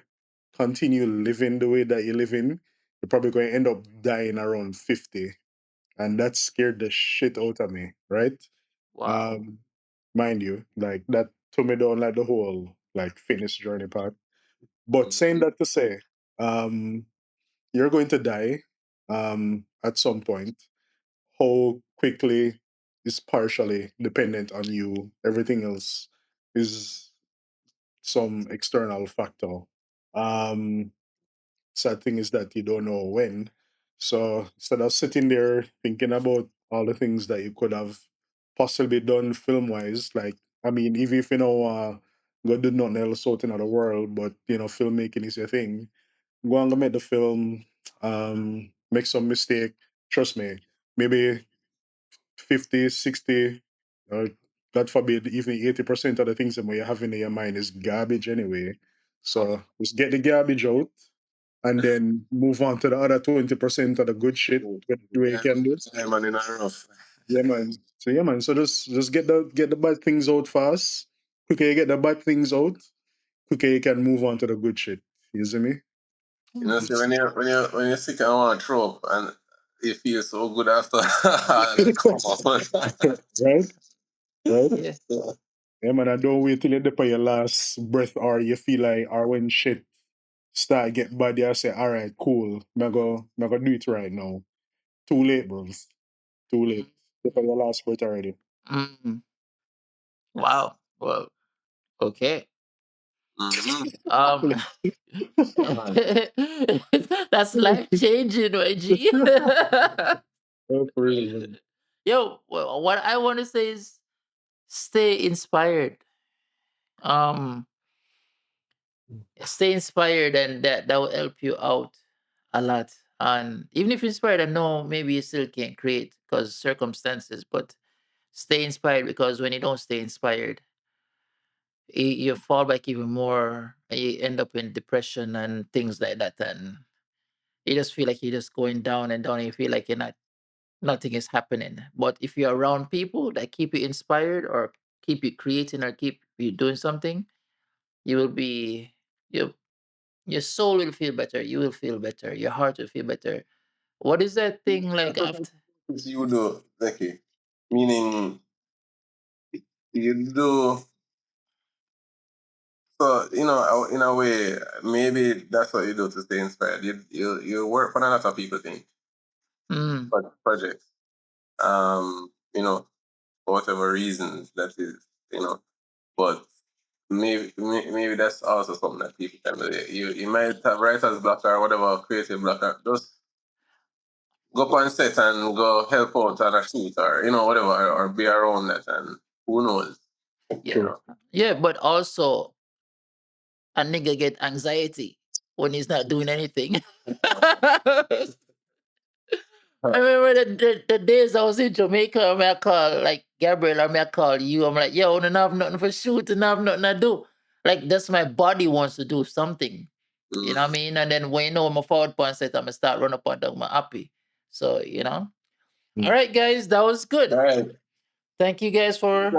continue living the way that you're living, you're probably going to end up dying around 50. And that scared the shit out of me, right? Wow. Um, mind you, like that took me down like the whole like fitness journey part. But saying that to say, um, you're going to die at some point. How quickly is partially dependent on you. Everything else is some external factor. Um, Sad thing is that you don't know when. So instead of sitting there thinking about all the things that you could have possibly done film wise, like I mean, even if you know go do nothing else out in the world, but you know, filmmaking is your thing. Go and go make the film, make some mistake. Trust me, maybe 50, 60, or God forbid, even 80% of the things that you have in your mind is garbage anyway. So just get the garbage out and then move on to the other 20% of the good shit that you Yeah, can do. time and in a rough. Yeah, man. So yeah, man. So just get the bad things out fast. Quicker you get the bad things out, quicker you can move on to the good shit. You see me? You know, see when you're sick and want to throw up and you feel so good after come on. Right? Right? Yeah. Yeah, man. And don't wait till you dip on your last breath or you feel like, or when shit start get bad, you say, all right, cool. I'm gonna do it right now. Too late, bro. Too late. Dip on your last breath already. Mm. Wow. Well, okay. Mm-hmm. Um Man. that's life changing, my G. Oh, for real, man. Yo, what I want to say is stay inspired. Um, stay inspired, and that will help you out a lot. And even if you're inspired, I know maybe you still can't create because circumstances, but stay inspired because when you don't stay inspired, you fall back even more, and you end up in depression and things like that, and you just feel like you're just going down and down. And you feel like you're not nothing is happening. But if you're around people that keep you inspired or keep you creating or keep you doing something, you will be your your soul will feel better. You will feel better. Your heart will feel better. What is that thing like after? You do, Becky. Meaning you do So, in a way, maybe that's what you do to stay inspired. You work for a lot of people think Mm. projects. For whatever reasons that is, but maybe that's also something that people can do. You might have writer's block or whatever, creative block, or just go up on set and go help out on a shoot or whatever, or be around that, and who knows, Yeah. Yeah, but also a nigga get anxiety when he's not doing anything. I remember the days I was in Jamaica, I call like Gabriel, I call you. I'm like, yo, I don't have nothing for shoot, and I have nothing to do. Like that's my body wants to do something. You know what I mean? And then when you know I'm a forward point set, I'm gonna start run up and down my happy. So, All right, guys, that was good. All right. Thank you guys for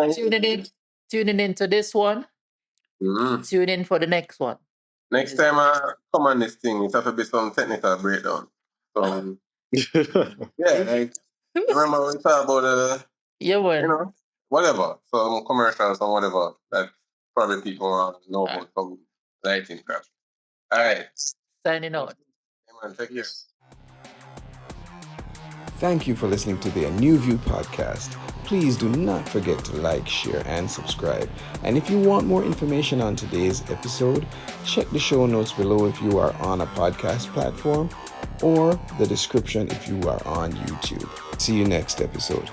tuning in to this one. Tune in for the next one. Next time I come on this thing, it have to be some technical breakdown. Yeah, like remember we talked about whatever, some commercials or whatever that probably people know about some lighting crap. All right. Signing out. Man, take care. Thank you for listening to the A New View podcast. Please do not forget to like, share, and subscribe. And if you want more information on today's episode, check the show notes below if you are on a podcast platform, or the description if you are on YouTube. See you next episode.